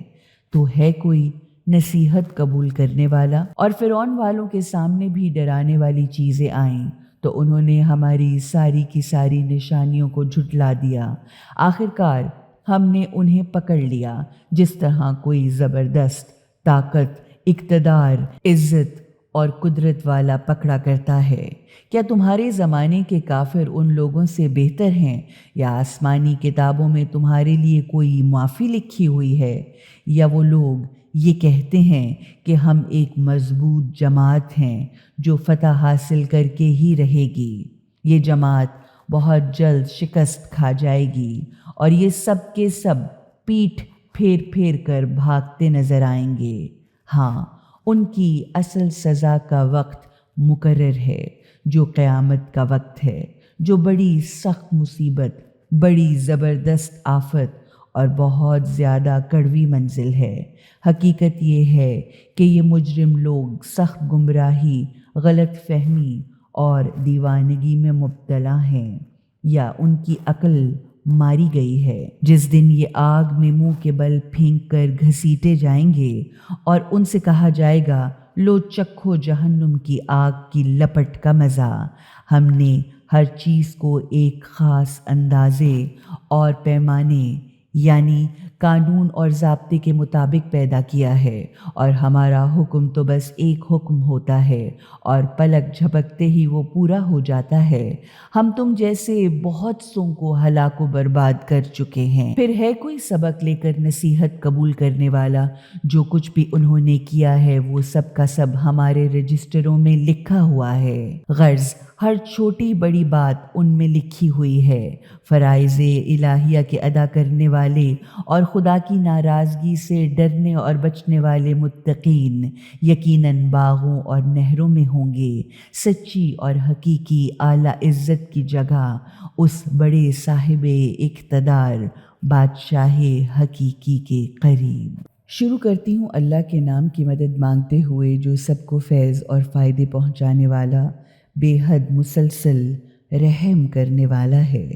تو ہے کوئی نصیحت قبول کرنے والا؟ اور فرعون والوں کے سامنے بھی ڈرانے والی چیزیں آئیں تو انہوں نے ہماری ساری کی ساری نشانیوں کو جھٹلا دیا۔ آخرکار ہم نے انہیں پکڑ لیا جس طرح کوئی زبردست طاقت، اقتدار، عزت اور قدرت والا پکڑا کرتا ہے۔ کیا تمہارے زمانے کے کافر ان لوگوں سے بہتر ہیں، یا آسمانی کتابوں میں تمہارے لیے کوئی معافی لکھی ہوئی ہے؟ یا وہ لوگ یہ کہتے ہیں کہ ہم ایک مضبوط جماعت ہیں جو فتح حاصل کر کے ہی رہے گی۔ یہ جماعت بہت جلد شکست کھا جائے گی اور یہ سب کے سب پیٹھ پھیر پھیر کر بھاگتے نظر آئیں گے۔ ہاں، ان کی اصل سزا کا وقت مقرر ہے جو قیامت کا وقت ہے، جو بڑی سخت مصیبت، بڑی زبردست آفت اور بہت زیادہ کڑوی منزل ہے۔ حقیقت یہ ہے کہ یہ مجرم لوگ سخت گمراہی، غلط فہمی اور دیوانگی میں مبتلا ہیں۔ یا ان کی عقل ماری گئی ہے۔ جس دن یہ آگ میں منہ کے بل پھینک کر گھسیٹے جائیں گے اور ان سے کہا جائے گا لو چکھو جہنم کی آگ کی لپٹ کا مزہ۔ ہم نے ہر چیز کو ایک خاص اندازے اور پیمانے یعنی قانون اور ضابطے کے مطابق پیدا کیا ہے، اور ہمارا حکم تو بس ایک حکم ہوتا ہے اور پلک جھپکتے ہی وہ پورا ہو جاتا ہے۔ ہم تم جیسے بہت سوں کو ہلاک و برباد کر چکے ہیں۔ پھر ہے کوئی سبق لے کر نصیحت قبول کرنے والا؟ جو کچھ بھی انہوں نے کیا ہے وہ سب کا سب ہمارے رجسٹروں میں لکھا ہوا ہے۔ غرض ہر چھوٹی بڑی بات ان میں لکھی ہوئی ہے۔ فرائض الہیہ کے ادا کرنے والے اور خدا کی ناراضگی سے ڈرنے اور بچنے والے متقین یقیناً باغوں اور نہروں میں ہوں گے، سچی اور حقیقی اعلیٰ عزت کی جگہ اس بڑے صاحب اقتدار بادشاہ حقیقی کے قریب۔ شروع کرتی ہوں اللہ کے نام کی مدد مانگتے ہوئے جو سب کو فیض اور فائدے پہنچانے والا، بے حد مسلسل رحم کرنے والا ہے۔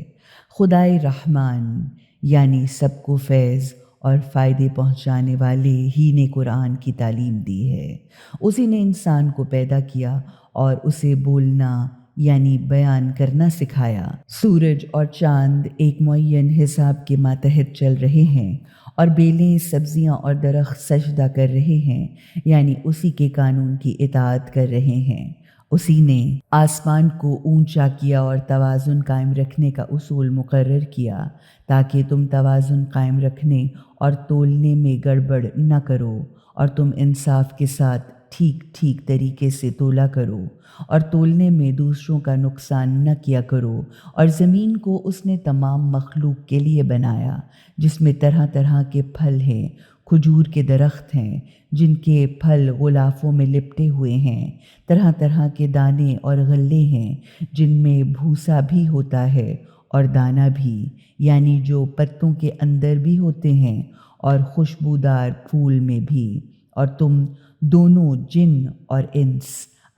خدائے رحمان یعنی سب کو فیض اور فائدے پہنچانے والے ہی نے قرآن کی تعلیم دی ہے۔ اسی نے انسان کو پیدا کیا اور اسے بولنا یعنی بیان کرنا سکھایا۔ سورج اور چاند ایک معین حساب کے ماتحت چل رہے ہیں اور بیلیں، سبزیاں اور درخت سجدہ کر رہے ہیں، یعنی اسی کے قانون کی اطاعت کر رہے ہیں۔ اسی نے آسمان کو اونچا کیا اور توازن قائم رکھنے کا اصول مقرر کیا تاکہ تم توازن قائم رکھنے اور تولنے میں گڑبڑ نہ کرو، اور تم انصاف کے ساتھ ٹھیک ٹھیک طریقے سے تولا کرو اور تولنے میں دوسروں کا نقصان نہ کیا کرو۔ اور زمین کو اس نے تمام مخلوق کے لیے بنایا جس میں طرح طرح کے پھل ہیں، کھجور کے درخت ہیں جن کے پھل غلافوں میں لپٹے ہوئے ہیں، طرح طرح کے دانے اور غلے ہیں جن میں بھوسا بھی ہوتا ہے اور دانہ بھی، یعنی جو پتوں کے اندر بھی ہوتے ہیں اور خوشبودار پھول میں بھی۔ اور تم دونوں جن اور انس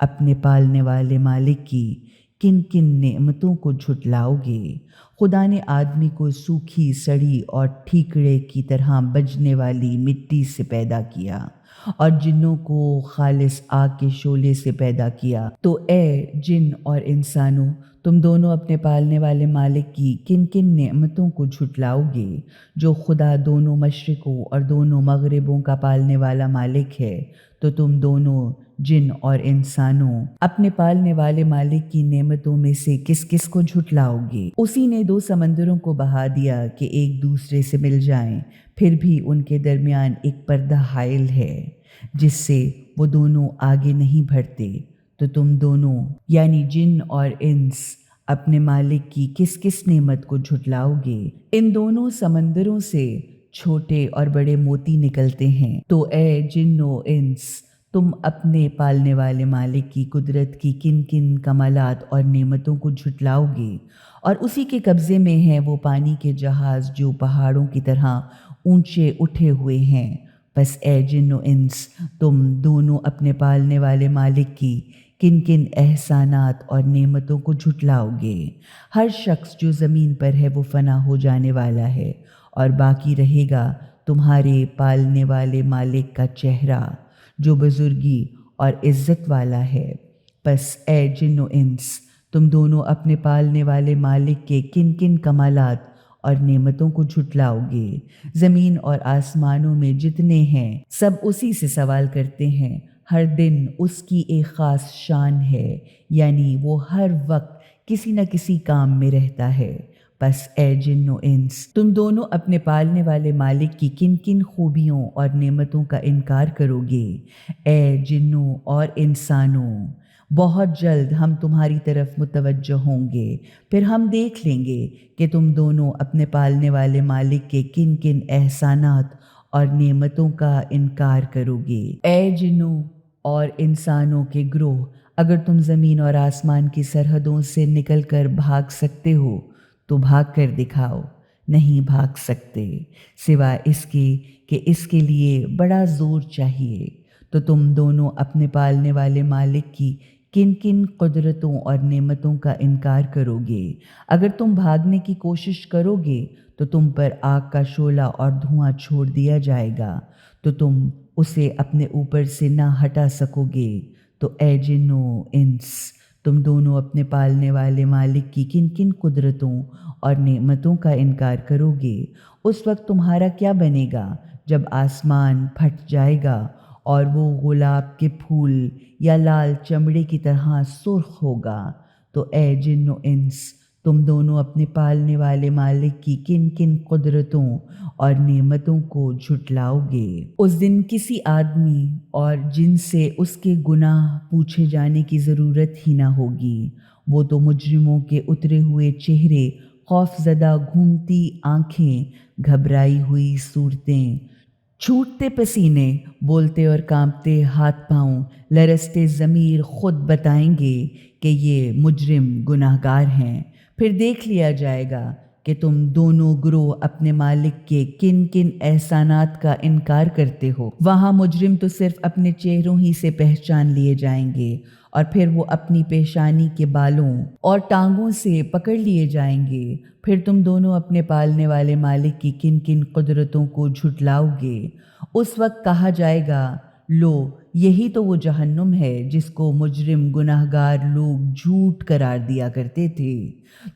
اپنے پالنے والے مالک کی کن کن نعمتوں کو جھٹلاؤ گے؟ خدا نے آدمی کو سوکھی سڑی اور ٹھیکڑے کی طرح بجنے والی مٹی سے پیدا کیا اور جنوں کو خالص آگ کے شعلے سے پیدا کیا۔ تو اے جن اور انسانوں، تم دونوں اپنے پالنے والے مالک کی کن کن نعمتوں کو جھٹلاؤ گے؟ جو خدا دونوں مشرقوں اور دونوں مغربوں کا پالنے والا مالک ہے، تو تم دونوں جن اور انسانوں اپنے پالنے والے مالک کی نعمتوں میں سے کس کس کو جھٹلاؤ گے؟ اسی نے دو سمندروں کو بہا دیا کہ ایک دوسرے سے مل جائیں، پھر بھی ان کے درمیان ایک پردہ حائل ہے جس سے وہ دونوں آگے نہیں بڑھتے۔ تو تم دونوں یعنی جن اور انس اپنے مالک کی کس کس نعمت کو جھٹلاؤ گے؟ ان دونوں سمندروں سے چھوٹے اور بڑے موتی نکلتے ہیں۔ تو اے جن و انس، تم اپنے پالنے والے مالک کی قدرت کی کن کن کمالات اور نعمتوں کو جھٹلاؤ گے؟ اور اسی کے قبضے میں ہیں وہ پانی کے جہاز جو پہاڑوں کی طرح اونچے اٹھے ہوئے ہیں۔ بس اے جن و انس، تم دونوں اپنے پالنے والے مالک کی کن کن احسانات اور نعمتوں کو جھٹلاؤ گے؟ ہر شخص جو زمین پر ہے وہ فنا ہو جانے والا ہے، اور باقی رہے گا تمہارے پالنے والے مالک کا چہرہ جو بزرگی اور عزت والا ہے۔ بس اے جن و انس، تم دونوں اپنے پالنے والے مالک کے کن کن کمالات اور نعمتوں کو جھٹلاؤ گے؟ زمین اور آسمانوں میں جتنے ہیں سب اسی سے سوال کرتے ہیں۔ ہر دن اس کی ایک خاص شان ہے، یعنی وہ ہر وقت کسی نہ کسی کام میں رہتا ہے۔ بس اے جن و انس، تم دونوں اپنے پالنے والے مالک کی کن کن خوبیوں اور نعمتوں کا انکار کرو گے؟ اے جنوں اور انسانوں، بہت جلد ہم تمہاری طرف متوجہ ہوں گے، پھر ہم دیکھ لیں گے کہ تم دونوں اپنے پالنے والے مالک کے کن کن احسانات اور نعمتوں کا انکار کرو گے۔ اے جنوں اور انسانوں کے گروہ، اگر تم زمین اور آسمان کی سرحدوں سے نکل کر بھاگ سکتے ہو تو بھاگ کر دکھاؤ۔ نہیں بھاگ سکتے سوائے اس کے کہ اس کے لیے بڑا زور چاہیے۔ تو تم دونوں اپنے پالنے والے مالک کی کن کن قدرتوں اور نعمتوں کا انکار کرو گے؟ اگر تم بھاگنے کی کوشش کرو گے تو تم پر آگ کا شعلہ اور دھواں چھوڑ دیا جائے گا، تو تم اسے اپنے اوپر سے نہ ہٹا سکو گے۔ تو اے جن و انس، تم دونوں اپنے پالنے والے مالک کی کن کن قدرتوں اور نعمتوں کا انکار کرو گے؟ اس وقت تمہارا کیا بنے گا جب آسمان پھٹ جائے گا اور وہ گلاب کے پھول یا لال چمڑے کی طرح سرخ ہوگا؟ تو اے جن و انس، تم دونوں اپنے پالنے والے مالک کی کن کن قدرتوں اور نعمتوں کو جھٹلاؤ گے؟ اس دن کسی آدمی اور جن سے اس کے گناہ پوچھے جانے کی ضرورت ہی نہ ہوگی۔ وہ تو مجرموں کے اترے ہوئے چہرے، خوف زدہ گھومتی آنکھیں، گھبرائی ہوئی صورتیں، چھوٹتے پسینے، بولتے اور کانپتے ہاتھ پاؤں، لرزتے ضمیر خود بتائیں گے کہ یہ مجرم گناہگار ہیں۔ پھر دیکھ لیا جائے گا کہ تم دونوں گروہ اپنے مالک کے کن کن احسانات کا انکار کرتے ہو۔ وہاں مجرم تو صرف اپنے چہروں ہی سے پہچان لیے جائیں گے، اور پھر وہ اپنی پیشانی کے بالوں اور ٹانگوں سے پکڑ لیے جائیں گے۔ پھر تم دونوں اپنے پالنے والے مالک کی کن کن قدرتوں کو جھٹلاؤ گے۔ اس وقت کہا جائے گا، لو، یہی تو وہ جہنم ہے جس کو مجرم گناہگار لوگ جھوٹ قرار دیا کرتے تھے۔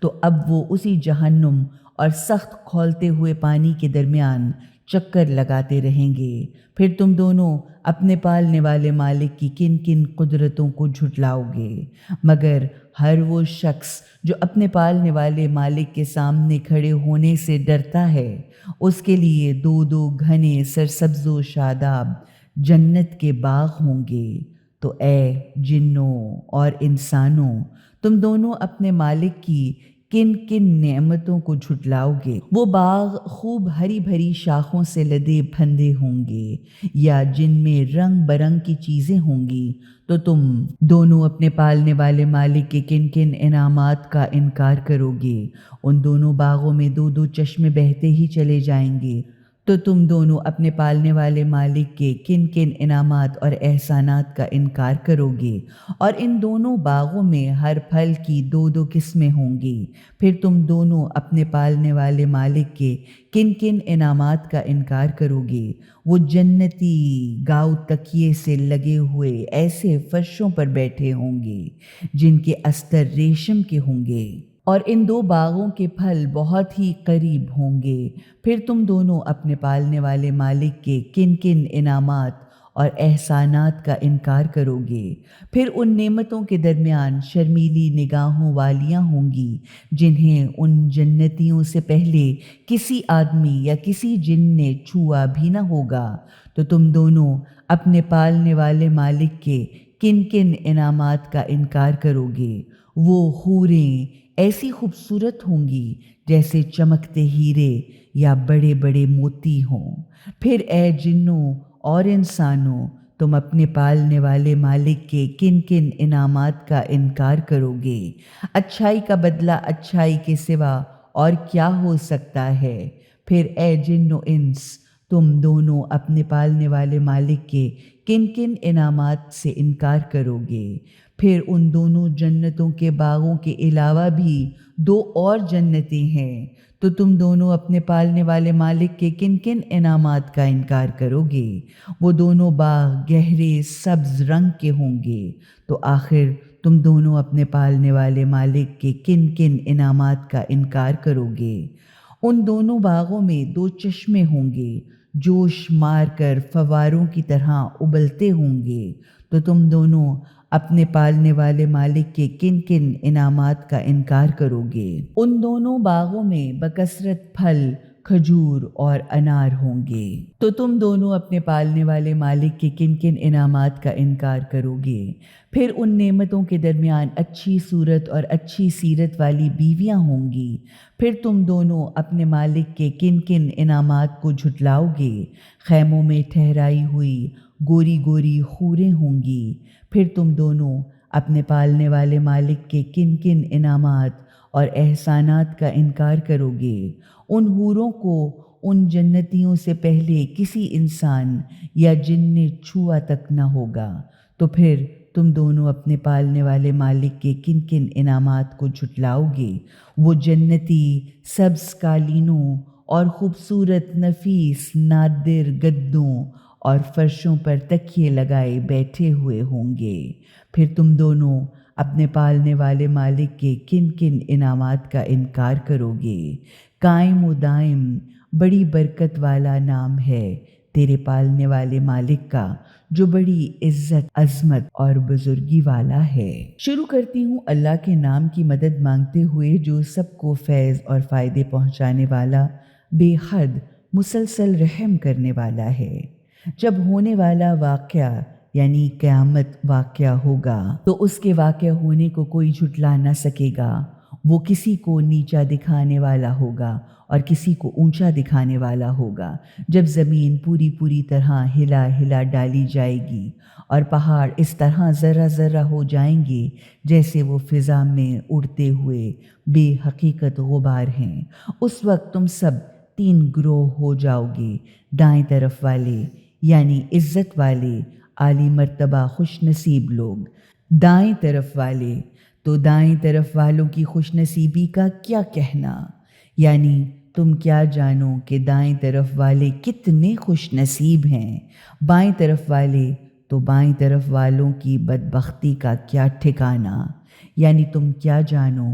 تو اب وہ اسی جہنم اور سخت کھولتے ہوئے پانی کے درمیان چکر لگاتے رہیں گے۔ پھر تم دونوں اپنے پالنے والے مالک کی کن کن قدرتوں کو جھٹلاؤ گے؟ مگر ہر وہ شخص جو اپنے پالنے والے مالک کے سامنے کھڑے ہونے سے ڈرتا ہے، اس کے لیے دو دو گھنے سرسبز و شاداب جنت کے باغ ہوں گے۔ تو اے جنوں اور انسانوں، تم دونوں اپنے مالک کی کن کن نعمتوں کو جھٹلاؤ گے؟ وہ باغ خوب ہری بھری شاخوں سے لدے پھندے ہوں گے، یا جن میں رنگ برنگ کی چیزیں ہوں گی؟ تو تم دونوں اپنے پالنے والے مالک کے کن کن انعامات کا انکار کرو گے؟ ان دونوں باغوں میں دو دو چشمے بہتے ہی چلے جائیں گے۔ تو تم دونوں اپنے پالنے والے مالک کے کن کن انعامات اور احسانات کا انکار کرو گے؟ اور ان دونوں باغوں میں ہر پھل کی دو دو قسمیں ہوں گی۔ پھر تم دونوں اپنے پالنے والے مالک کے کن کن انعامات کا انکار کرو گے؟ وہ جنتی گاؤ تکیے سے لگے ہوئے ایسے فرشوں پر بیٹھے ہوں گے جن کے استر ریشم کے ہوں گے، اور ان دو باغوں کے پھل بہت ہی قریب ہوں گے۔ پھر تم دونوں اپنے پالنے والے مالک کے کن کن انعامات اور احسانات کا انکار کرو گے؟ پھر ان نعمتوں کے درمیان شرمیلی نگاہوں والیاں ہوں گی جنہیں ان جنتیوں سے پہلے کسی آدمی یا کسی جن نے چھوا بھی نہ ہوگا۔ تو تم دونوں اپنے پالنے والے مالک کے کن کن انعامات کا انکار کرو گے؟ وہ حوریں ایسی خوبصورت ہوں گی جیسے چمکتے ہیرے یا بڑے بڑے موتی ہوں۔ پھر اے جنوں اور انسانوں، تم اپنے پالنے والے مالک کے کن کن انعامات کا انکار کرو گے؟ اچھائی کا بدلہ اچھائی کے سوا اور کیا ہو سکتا ہے؟ پھر اے جن و انس، تم دونوں اپنے پالنے والے مالک کے کن کن انعامات سے انکار کرو گے؟ پھر ان دونوں جنتوں کے باغوں کے علاوہ بھی دو اور جنتیں ہیں، تو تم دونوں اپنے پالنے والے مالک کے کن کن انعامات کا انکار کرو گے؟ وہ دونوں باغ گہرے سبز رنگ کے ہوں گے۔ تو آخر تم دونوں اپنے پالنے والے مالک کے کن کن انعامات کا انکار کرو گے؟ ان دونوں باغوں میں دو چشمے ہوں گے، جوش مار کر فواروں کی طرح ابلتے ہوں گے۔ تو تم دونوں اپنے پالنے والے مالک کے کن کن انعامات کا انکار کرو گے؟ ان دونوں باغوں میں بکثرت پھل، کھجور اور انار ہوں گے۔ تو تم دونوں اپنے پالنے والے مالک کے کن کن انعامات کا انکار کرو گے؟ پھر ان نعمتوں کے درمیان اچھی صورت اور اچھی سیرت والی بیویاں ہوں گی۔ پھر تم دونوں اپنے مالک کے کن کن انعامات کو جھٹلاؤ گے؟ خیموں میں ٹھہرائی ہوئی گوری گوری حوریں ہوں گی۔ پھر تم دونوں اپنے پالنے والے مالک کے کن کن انعامات اور احسانات کا انکار کرو گے؟ ان حوروں کو ان جنتیوں سے پہلے کسی انسان یا جن نے چھوا تک نہ ہوگا۔ تو پھر تم دونوں اپنے پالنے والے مالک کے کن کن انعامات کو جھٹلاؤ گے؟ وہ جنتی سبز قالینوں اور خوبصورت نفیس نادر گدوں اور فرشوں پر تکیے لگائے بیٹھے ہوئے ہوں گے۔ پھر تم دونوں اپنے پالنے والے مالک کے کن کن انعامات کا انکار کرو گے؟ قائم و دائم بڑی برکت والا نام ہے تیرے پالنے والے مالک کا، جو بڑی عزت، عظمت اور بزرگی والا ہے۔ شروع کرتی ہوں اللہ کے نام کی مدد مانگتے ہوئے، جو سب کو فیض اور فائدے پہنچانے والا، بے حد مسلسل رحم کرنے والا ہے۔ جب ہونے والا واقعہ یعنی قیامت واقعہ ہوگا تو اس کے واقع ہونے کو کوئی جھٹلا نہ سکے گا۔ وہ کسی کو نیچا دکھانے والا ہوگا اور کسی کو اونچا دکھانے والا ہوگا۔ جب زمین پوری طرح ہلا ہلا ڈالی جائے گی اور پہاڑ اس طرح ذرہ ذرہ ہو جائیں گے جیسے وہ فضا میں اڑتے ہوئے بے حقیقت غبار ہیں، اس وقت تم سب 3 گروہ ہو جاؤ گے۔ دائیں طرف والے یعنی عزت والے، عالی مرتبہ خوش نصیب لوگ۔ دائیں طرف والے تو دائیں طرف والوں کی خوش نصیبی کا کیا کہنا، یعنی تم کیا جانو کہ دائیں طرف والے کتنے خوش نصیب ہیں۔ بائیں طرف والے تو بائیں طرف والوں کی بدبختی کا کیا ٹھکانہ، یعنی تم کیا جانو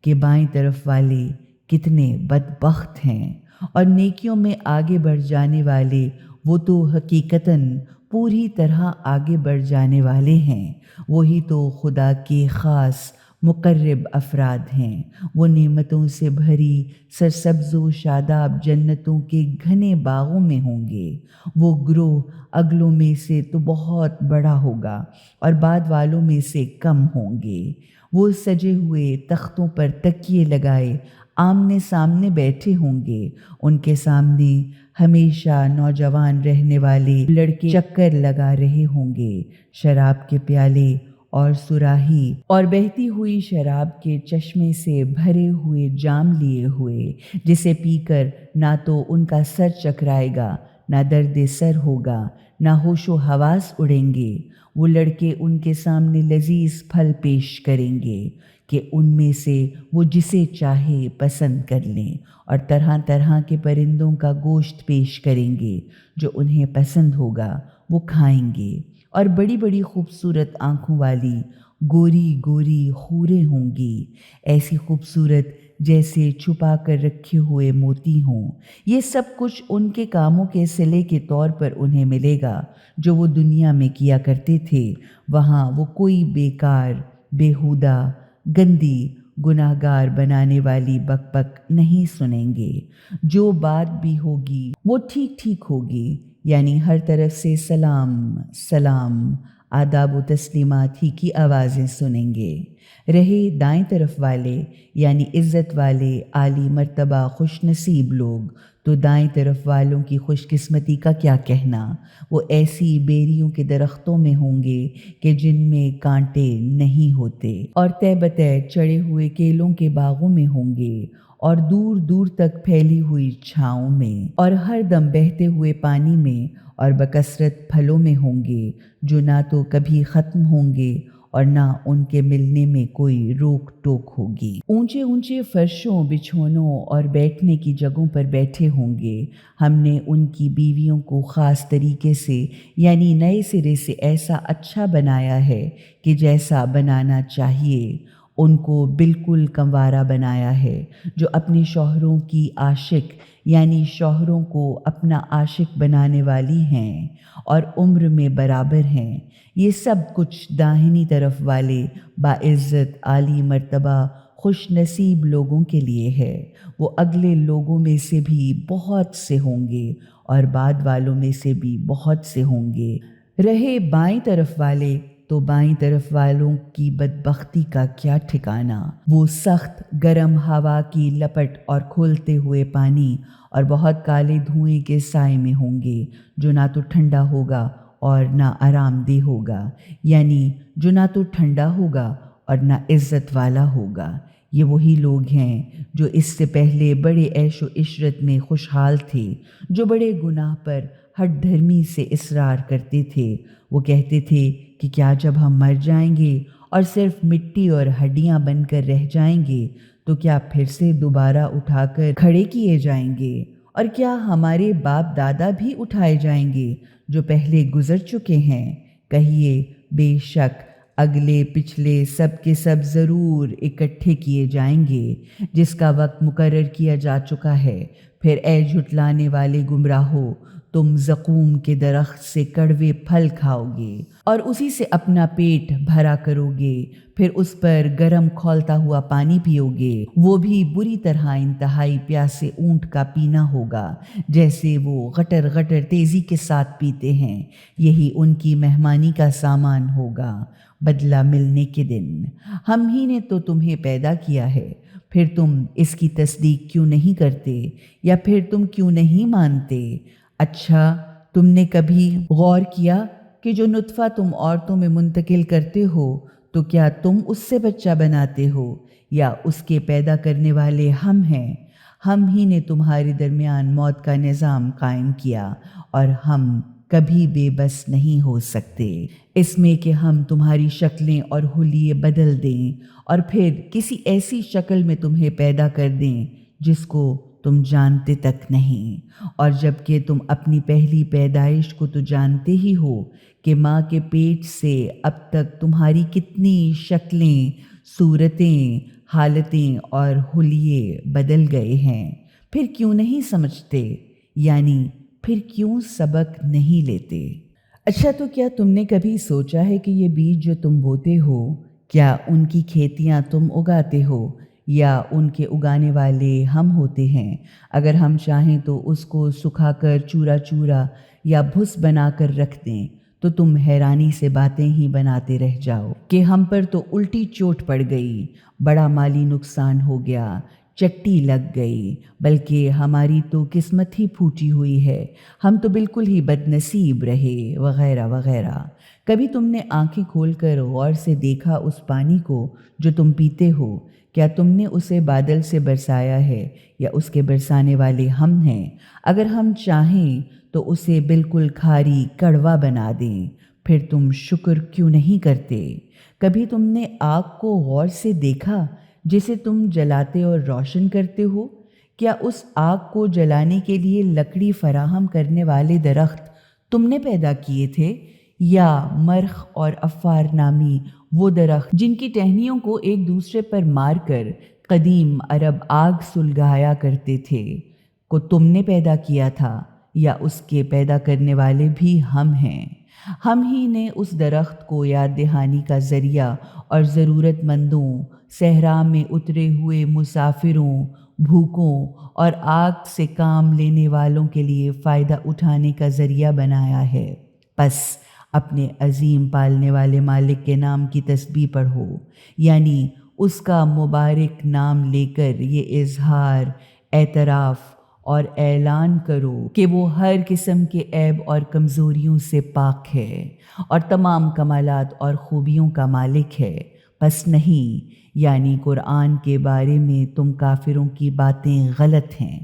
کہ بائیں طرف والے کتنے بدبخت ہیں۔ اور نیکیوں میں آگے بڑھ جانے والے، وہ تو حقیقتاً پوری طرح آگے بڑھ جانے والے ہیں، وہی تو خدا کے خاص مقرب افراد ہیں۔ وہ نعمتوں سے بھری سرسبز و شاداب جنتوں کے گھنے باغوں میں ہوں گے۔ وہ گروہ اگلوں میں سے تو بہت بڑا ہوگا اور بعد والوں میں سے کم ہوں گے۔ وہ سجے ہوئے تختوں پر تکیے لگائے آمنے سامنے بیٹھے ہوں گے۔ ان کے سامنے ہمیشہ نوجوان رہنے والے لڑکے چکر لگا رہے ہوں گے، شراب کے پیالے اور صراحی اور بہتی ہوئی شراب کے چشمے سے بھرے ہوئے جام لیے ہوئے، جسے پی کر نہ تو ان کا سر چکرائے گا، نہ درد سر ہوگا، نہ ہوش و حواس اڑیں گے۔ وہ لڑکے ان کے سامنے لذیذ پھل پیش کریں گے کہ ان میں سے وہ جسے چاہے پسند کر لیں، اور طرح طرح کے پرندوں کا گوشت پیش کریں گے، جو انہیں پسند ہوگا وہ کھائیں گے۔ اور بڑی بڑی خوبصورت آنکھوں والی گوری گوری حوریں ہوں گی، ایسی خوبصورت جیسے چھپا کر رکھے ہوئے موتی ہوں۔ یہ سب کچھ ان کے کاموں کے صلے کے طور پر انہیں ملے گا جو وہ دنیا میں کیا کرتے تھے۔ وہاں وہ کوئی بیکار، بیہودہ، گندی، گناہ گار بنانے والی بک بک نہیں سنیں گے۔ جو بات بھی ہوگی وہ ٹھیک ٹھیک ہوگی، یعنی ہر طرف سے سلام سلام، آداب و تسلیمات ہی کی آوازیں سنیں گے۔ رہے دائیں طرف والے یعنی عزت والے، عالی مرتبہ خوش نصیب لوگ، تو دائیں طرف والوں کی خوش قسمتی کا کیا کہنا۔ وہ ایسی بیریوں کے درختوں میں ہوں گے کہ جن میں کانٹے نہیں ہوتے، اور تہ بتہ چڑھے ہوئے کیلوں کے باغوں میں ہوں گے، اور دور دور تک پھیلی ہوئی چھاؤں میں، اور ہر دم بہتے ہوئے پانی میں، اور بکثرت پھلوں میں ہوں گے، جو نہ تو کبھی ختم ہوں گے اور نہ ان کے ملنے میں کوئی روک ٹوک ہوگی۔ اونچے اونچے فرشوں، بچھونوں اور بیٹھنے کی جگہوں پر بیٹھے ہوں گے۔ ہم نے ان کی بیویوں کو خاص طریقے سے یعنی نئے سرے سے ایسا اچھا بنایا ہے کہ جیسا بنانا چاہیے۔ ان کو بالکل کنوارا بنایا ہے، جو اپنے شوہروں کی عاشق یعنی شوہروں کو اپنا عاشق بنانے والی ہیں اور عمر میں برابر ہیں۔ یہ سب کچھ داہنی طرف والے باعزت، عالی مرتبہ خوش نصیب لوگوں کے لیے ہے۔ وہ اگلے لوگوں میں سے بھی بہت سے ہوں گے اور بعد والوں میں سے بھی بہت سے ہوں گے۔ رہے بائیں طرف والے تو بائیں طرف والوں کی بدبختی کا کیا ٹھکانہ۔ وہ سخت گرم ہوا کی لپٹ اور کھولتے ہوئے پانی اور بہت کالے دھوئیں کے سائے میں ہوں گے، جو نہ تو ٹھنڈا ہوگا اور نہ آرام دہ ہوگا، یعنی جو نہ تو ٹھنڈا ہوگا اور نہ عزت والا ہوگا۔ یہ وہی لوگ ہیں جو اس سے پہلے بڑے عیش و عشرت میں خوشحال تھے، جو بڑے گناہ پر ہٹ دھرمی سے اصرار کرتے تھے۔ وہ کہتے تھے کہ کیا جب ہم مر جائیں گے اور صرف مٹی اور ہڈیاں بن کر رہ جائیں گے تو کیا پھر سے دوبارہ اٹھا کر کھڑے کیے جائیں گے؟ اور کیا ہمارے باپ دادا بھی اٹھائے جائیں گے جو پہلے گزر چکے ہیں؟ کہیے بے شک اگلے پچھلے سب کے سب ضرور اکٹھے کیے جائیں گے، جس کا وقت مقرر کیا جا چکا ہے۔ پھر اے جھٹلانے والے گمراہو، تم زقوم کے درخت سے کڑوے پھل کھاؤ گے اور اسی سے اپنا پیٹ بھرا کرو گے، پھر اس پر گرم کھولتا ہوا پانی پیو گے، وہ بھی بری طرح انتہائی پیاسے اونٹ کا پینا ہوگا، جیسے وہ غٹر غٹر تیزی کے ساتھ پیتے ہیں۔ یہی ان کی مہمانی کا سامان ہوگا بدلہ ملنے کے دن۔ ہم ہی نے تو تمہیں پیدا کیا ہے، پھر تم اس کی تصدیق کیوں نہیں کرتے، یا پھر تم کیوں نہیں مانتے؟ اچھا، تم نے کبھی غور کیا کہ جو نطفہ تم عورتوں میں منتقل کرتے ہو تو کیا تم اس سے بچہ بناتے ہو یا اس کے پیدا کرنے والے ہم ہیں؟ ہم ہی نے تمہارے درمیان موت کا نظام قائم کیا اور ہم کبھی بے بس نہیں ہو سکتے اس میں کہ ہم تمہاری شکلیں اور حلیے بدل دیں اور پھر کسی ایسی شکل میں تمہیں پیدا کر دیں جس کو تم جانتے تک نہیں، اور جب کہ تم اپنی پہلی پیدائش کو تو جانتے ہی ہو کہ ماں کے پیٹ سے اب تک تمہاری کتنی شکلیں، صورتیں، حالتیں اور حلیے بدل گئے ہیں، پھر کیوں نہیں سمجھتے؟ یعنی پھر کیوں سبق نہیں لیتے؟ اچھا، تو کیا تم نے کبھی سوچا ہے کہ یہ بیج جو تم بوتے ہو، کیا ان کی کھیتیاں تم اگاتے ہو یا ان کے اگانے والے ہم ہوتے ہیں؟ اگر ہم چاہیں تو اس کو سکھا کر چورا چورا یا بھس بنا کر رکھ دیں تو تم حیرانی سے باتیں ہی بناتے رہ جاؤ کہ ہم پر تو الٹی چوٹ پڑ گئی، بڑا مالی نقصان ہو گیا، چٹی لگ گئی، بلکہ ہماری تو قسمت ہی پھوٹی ہوئی ہے، ہم تو بالکل ہی بد نصیب رہے، وغیرہ وغیرہ۔ کبھی تم نے آنکھیں کھول کر غور سے دیکھا اس پانی کو جو تم پیتے ہو؟ کیا تم نے اسے بادل سے برسایا ہے یا اس کے برسانے والے ہم ہیں؟ اگر ہم چاہیں تو اسے بالکل کھاری کڑوا بنا دیں، پھر تم شکر کیوں نہیں کرتے؟ کبھی تم نے آگ کو غور سے دیکھا جسے تم جلاتے اور روشن کرتے ہو؟ کیا اس آگ کو جلانے کے لیے لکڑی فراہم کرنے والے درخت تم نے پیدا کیے تھے، یا مرخ اور افار نامی وہ درخت جن کی ٹہنیوں کو ایک دوسرے پر مار کر قدیم عرب آگ سلگایا کرتے تھے کو تم نے پیدا کیا تھا، یا اس کے پیدا کرنے والے بھی ہم ہیں؟ ہم ہی نے اس درخت کو یاد دہانی کا ذریعہ اور ضرورت مندوں، صحرا میں اترے ہوئے مسافروں، بھوکوں اور آگ سے کام لینے والوں کے لیے فائدہ اٹھانے کا ذریعہ بنایا ہے۔ بس اپنے عظیم پالنے والے مالک کے نام کی تسبیح پڑھو، یعنی اس کا مبارک نام لے کر یہ اظہار، اعتراف اور اعلان کرو کہ وہ ہر قسم کے عیب اور کمزوریوں سے پاک ہے اور تمام کمالات اور خوبیوں کا مالک ہے۔ بس نہیں، یعنی قرآن کے بارے میں تم کافروں کی باتیں غلط ہیں۔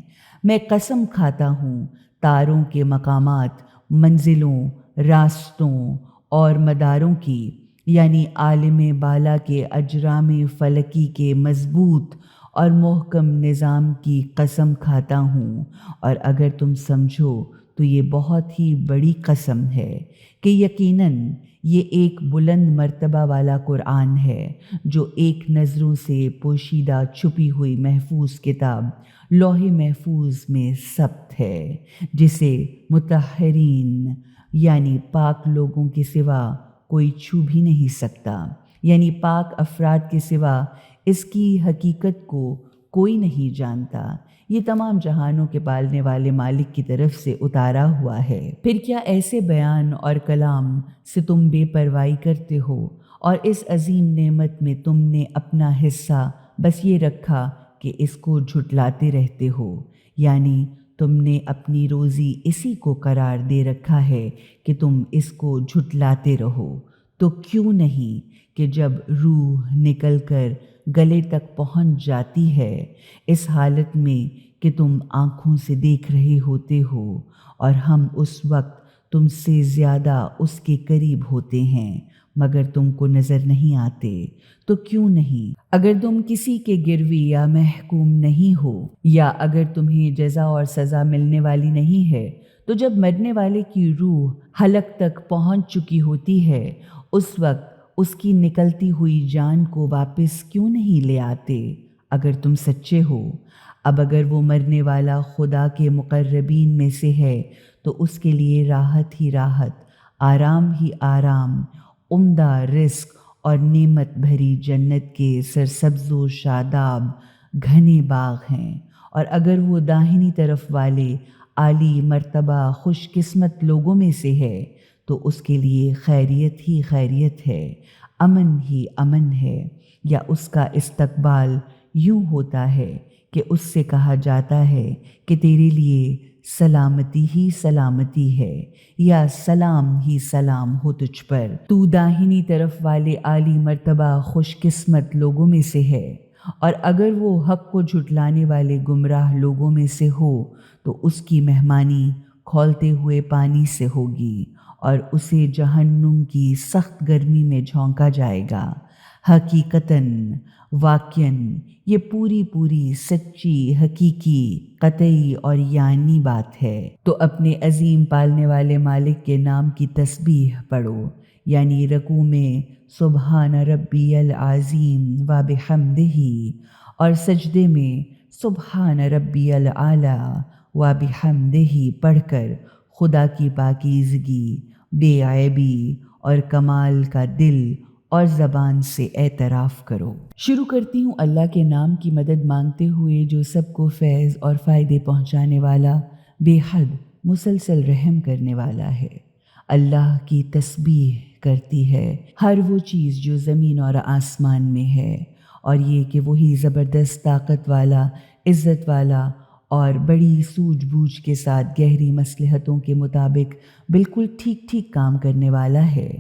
میں قسم کھاتا ہوں تاروں کے مقامات، منزلوں، راستوں اور مداروں کی، یعنی عالم بالا کے اجرام فلکی کے مضبوط اور محکم نظام کی قسم کھاتا ہوں، اور اگر تم سمجھو تو یہ بہت ہی بڑی قسم ہے کہ یقیناً یہ ایک بلند مرتبہ والا قرآن ہے جو ایک نظروں سے پوشیدہ چھپی ہوئی محفوظ کتاب لوح محفوظ میں ثبت ہے، جسے مطہرین یعنی پاک لوگوں کے سوا کوئی چھو بھی نہیں سکتا، یعنی پاک افراد کے سوا اس کی حقیقت کو کوئی نہیں جانتا۔ یہ تمام جہانوں کے پالنے والے مالک کی طرف سے اتارا ہوا ہے۔ پھر کیا ایسے بیان اور کلام سے تم بے پرواہی کرتے ہو، اور اس عظیم نعمت میں تم نے اپنا حصہ بس یہ رکھا کہ اس کو جھٹلاتے رہتے ہو؟ یعنی تم نے اپنی روزی اسی کو قرار دے رکھا ہے کہ تم اس کو جھٹلاتے رہو، تو کیوں نہیں کہ جب روح نکل کر گلے تک پہنچ جاتی ہے، اس حالت میں کہ تم آنکھوں سے دیکھ رہے ہوتے ہو، اور ہم اس وقت تم سے زیادہ اس کے قریب ہوتے ہیں مگر تم کو نظر نہیں آتے۔ تو کیوں نہیں؟ اگر تم کسی کے گروی یا محکوم نہیں ہو، یا اگر تمہیں جزا اور سزا ملنے والی نہیں ہے، تو جب مرنے والے کی روح حلق تک پہنچ چکی ہوتی ہے اس وقت اس کی نکلتی ہوئی جان کو واپس کیوں نہیں لے آتے اگر تم سچے ہو؟ اب اگر وہ مرنے والا خدا کے مقربین میں سے ہے تو اس کے لیے راحت ہی راحت، آرام ہی آرام، عمدہ رزق اور نعمت بھری جنت کے سرسبز و شاداب گھنے باغ ہیں۔ اور اگر وہ داہنی طرف والے عالی مرتبہ خوش قسمت لوگوں میں سے ہے تو اس کے لیے خیریت ہی خیریت ہے، امن ہی امن ہے۔ یا اس کا استقبال یوں ہوتا ہے کہ اس سے کہا جاتا ہے کہ تیرے لیے سلامتی ہی سلامتی ہے، یا سلام ہی سلام ہو تجھ پر، تو داہنی طرف والے عالی مرتبہ خوش قسمت لوگوں میں سے ہے۔ اور اگر وہ حق کو جھٹلانے والے گمراہ لوگوں میں سے ہو تو اس کی مہمانی کھولتے ہوئے پانی سے ہوگی اور اسے جہنم کی سخت گرمی میں جھونکا جائے گا۔ حقیقتاً، واقعاً یہ پوری سچی، حقیقی، قطعی اور یعنی بات ہے۔ تو اپنے عظیم پالنے والے مالک کے نام کی تسبیح پڑھو، یعنی رکوع میں سبحان ربی العظیم و بحمدہ، اور سجدے میں سبحان ربی الاعلی و بحمدہ پڑھ کر خدا کی پاکیزگی، بے عیبی اور کمال کا دل اور زبان سے اعتراف کرو۔ شروع کرتی ہوں اللہ کے نام کی مدد مانگتے ہوئے جو سب کو فیض اور فائدے پہنچانے والا، بے حد مسلسل رحم کرنے والا ہے۔ اللہ کی تسبیح کرتی ہے ہر وہ چیز جو زمین اور آسمان میں ہے، اور یہ کہ وہی زبردست طاقت والا، عزت والا اور بڑی سوجھ بوجھ کے ساتھ گہری مصلحتوں کے مطابق بالکل ٹھیک کام کرنے والا ہے۔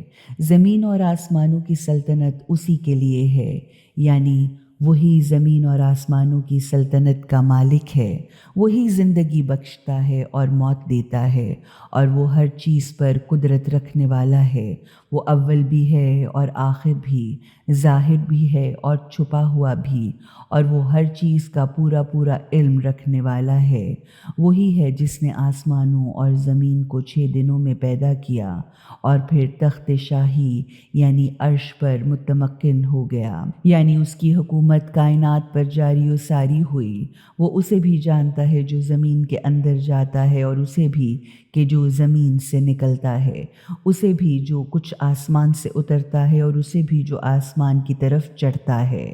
زمین اور آسمانوں کی سلطنت اسی کے لیے ہے، یعنی وہی زمین اور آسمانوں کی سلطنت کا مالک ہے، وہی زندگی بخشتا ہے اور موت دیتا ہے، اور وہ ہر چیز پر قدرت رکھنے والا ہے۔ وہ اول بھی ہے اور آخر بھی، ظاہر بھی ہے اور چھپا ہوا بھی، اور وہ ہر چیز کا پورا علم رکھنے والا ہے۔ وہی ہے جس نے آسمانوں اور زمین کو 6 دنوں میں پیدا کیا اور پھر تخت شاہی یعنی عرش پر متمکن ہو گیا، یعنی اس کی حکومت کائنات پر جاری و ساری ہوئی۔ وہ اسے بھی جانتا ہے جو زمین کے اندر جاتا ہے، اور اسے بھی کہ جو زمین سے نکلتا ہے، اسے بھی جو کچھ آسمان سے اترتا ہے، اور اسے بھی جو آسمان کی طرف چڑھتا ہے۔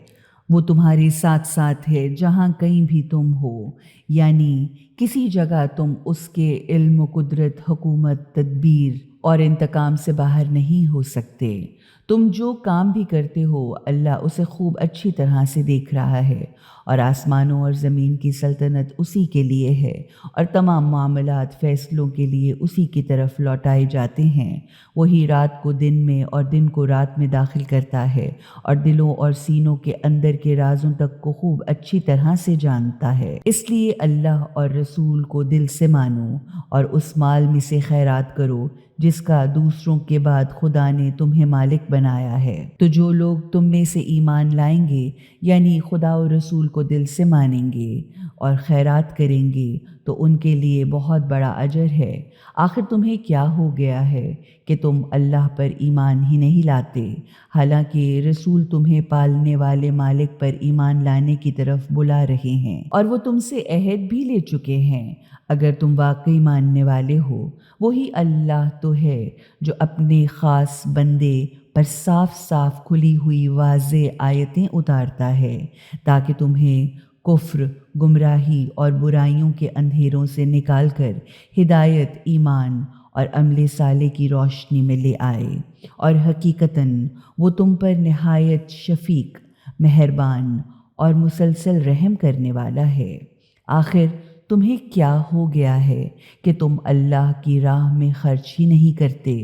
وہ تمہارے ساتھ ساتھ ہے جہاں کہیں بھی تم ہو، یعنی کسی جگہ تم اس کے علم و قدرت، حکومت، تدبیر اور انتقام سے باہر نہیں ہو سکتے۔ تم جو کام بھی کرتے ہو اللہ اسے خوب اچھی طرح سے دیکھ رہا ہے، اور آسمانوں اور زمین کی سلطنت اسی کے لیے ہے، اور تمام معاملات فیصلوں کے لیے اسی کی طرف لوٹائے جاتے ہیں۔ وہی رات کو دن میں اور دن کو رات میں داخل کرتا ہے، اور دلوں اور سینوں کے اندر کے رازوں تک کو خوب اچھی طرح سے جانتا ہے۔ اس لیے اللہ اور رسول کو دل سے مانو، اور اس مال میں سے خیرات کرو جس کا دوسروں کے بعد خدا نے تمہیں مالک بنایا ہے۔ تو جو لوگ تم میں سے ایمان لائیں گے، یعنی خدا و رسول کو دل سے مانیں گے اور خیرات کریں گے، تو ان کے لیے بہت بڑا اجر ہے۔ آخر تمہیں کیا ہو گیا ہے کہ تم اللہ پر ایمان ہی نہیں لاتے، حالانکہ رسول تمہیں پالنے والے مالک پر ایمان لانے کی طرف بلا رہے ہیں، اور وہ تم سے عہد بھی لے چکے ہیں۔ اگر تم واقعی ماننے والے ہو، وہی اللہ تو ہے جو اپنے خاص بندے پر صاف کھلی ہوئی واضح آیتیں اتارتا ہے تاکہ تمہیں کفر، گمراہی اور برائیوں کے اندھیروں سے نکال کر ہدایت، ایمان اور عمل صالح کی روشنی میں لے آئے، اور حقیقتاً وہ تم پر نہایت شفیق، مہربان اور مسلسل رحم کرنے والا ہے۔ آخر تمہیں کیا ہو گیا ہے کہ تم اللہ کی راہ میں خرچ ہی نہیں کرتے،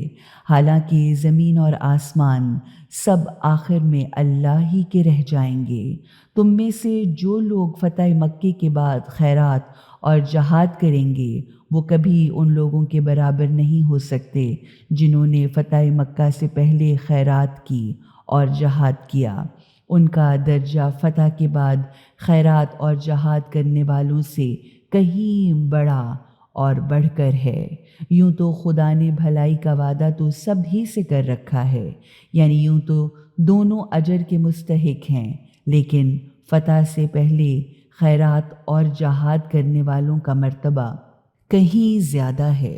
حالانکہ زمین اور آسمان سب آخر میں اللہ ہی کے رہ جائیں گے۔ تم میں سے جو لوگ فتح مکے کے بعد خیرات اور جہاد کریں گے وہ کبھی ان لوگوں کے برابر نہیں ہو سکتے جنہوں نے فتح مکہ سے پہلے خیرات کی اور جہاد کیا۔ ان کا درجہ فتح کے بعد خیرات اور جہاد کرنے والوں سے کہیں بڑا اور بڑھ کر ہے۔ یوں تو خدا نے بھلائی کا وعدہ تو سب ہی سے کر رکھا ہے، یعنی یوں تو دونوں اجر کے مستحق ہیں، لیکن فتح سے پہلے خیرات اور جہاد کرنے والوں کا مرتبہ کہیں زیادہ ہے۔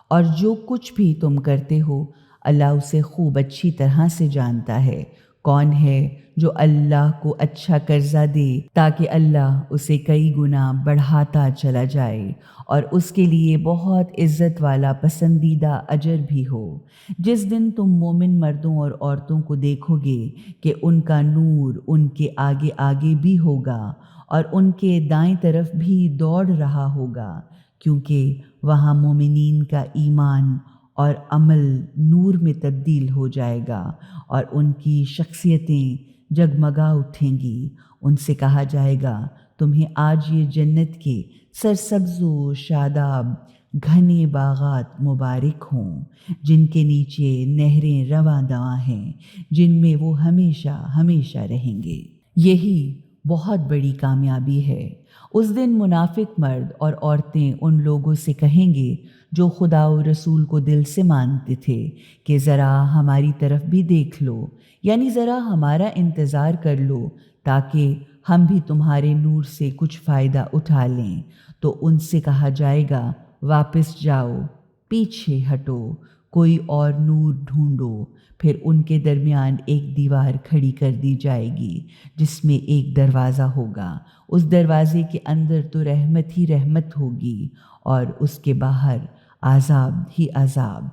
اور جو کچھ بھی تم کرتے ہو اللہ اسے خوب اچھی طرح سے جانتا ہے۔ کون ہے جو اللہ کو اچھا قرضہ دے تاکہ اللہ اسے کئی گنا بڑھاتا چلا جائے اور اس کے لیے بہت عزت والا پسندیدہ اجر بھی ہو۔ جس دن تم مومن مردوں اور عورتوں کو دیکھو گے کہ ان کا نور ان کے آگے آگے بھی ہوگا اور ان کے دائیں طرف بھی دوڑ رہا ہوگا، کیونکہ وہاں مومنین کا ایمان اور عمل نور میں تبدیل ہو جائے گا اور ان کی شخصیتیں جگمگا اٹھیں گی۔ ان سے کہا جائے گا تمہیں آج یہ جنت کے سرسبز و شاداب گھنے باغات مبارک ہوں، جن کے نیچے نہریں رواں دواں ہیں، جن میں وہ ہمیشہ ہمیشہ رہیں گے۔ یہی بہت بڑی کامیابی ہے۔ اس دن منافق مرد اور عورتیں ان لوگوں سے کہیں گے جو خدا و رسول کو دل سے مانتے تھے کہ ذرا ہماری طرف بھی دیکھ لو، یعنی ذرا ہمارا انتظار کر لو تاکہ ہم بھی تمہارے نور سے کچھ فائدہ اٹھا لیں۔ تو ان سے کہا جائے گا واپس جاؤ، پیچھے ہٹو، کوئی اور نور ڈھونڈو۔ پھر ان کے درمیان ایک دیوار کھڑی کر دی جائے گی جس میں ایک دروازہ ہوگا، اس دروازے کے اندر تو رحمت ہی رحمت ہوگی اور اس کے باہر عذاب ہی عذاب۔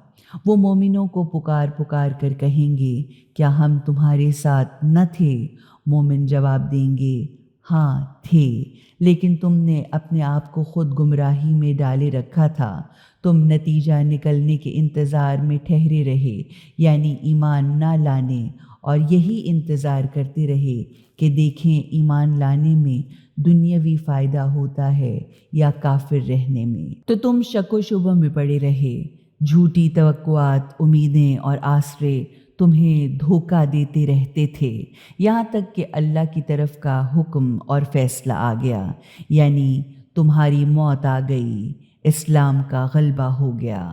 وہ مومنوں کو پکار پکار کر کہیں گے کیا ہم تمہارے ساتھ نہ تھے؟ مومن جواب دیں گے ہاں تھے، لیکن تم نے اپنے آپ کو خود گمراہی میں ڈالے رکھا تھا۔ تم نتیجہ نکلنے کے انتظار میں ٹھہرے رہے، یعنی ایمان نہ لانے، اور یہی انتظار کرتے رہے کہ دیکھیں ایمان لانے میں دنیاوی فائدہ ہوتا ہے یا کافر رہنے میں۔ تو تم شک و شبہ میں پڑے رہے۔ جھوٹی توقعات، امیدیں اور آسرے تمہیں دھوکہ دیتے رہتے تھے، یہاں تک کہ اللہ کی طرف کا حکم اور فیصلہ آ گیا، یعنی تمہاری موت آ گئی، اسلام کا غلبہ ہو گیا۔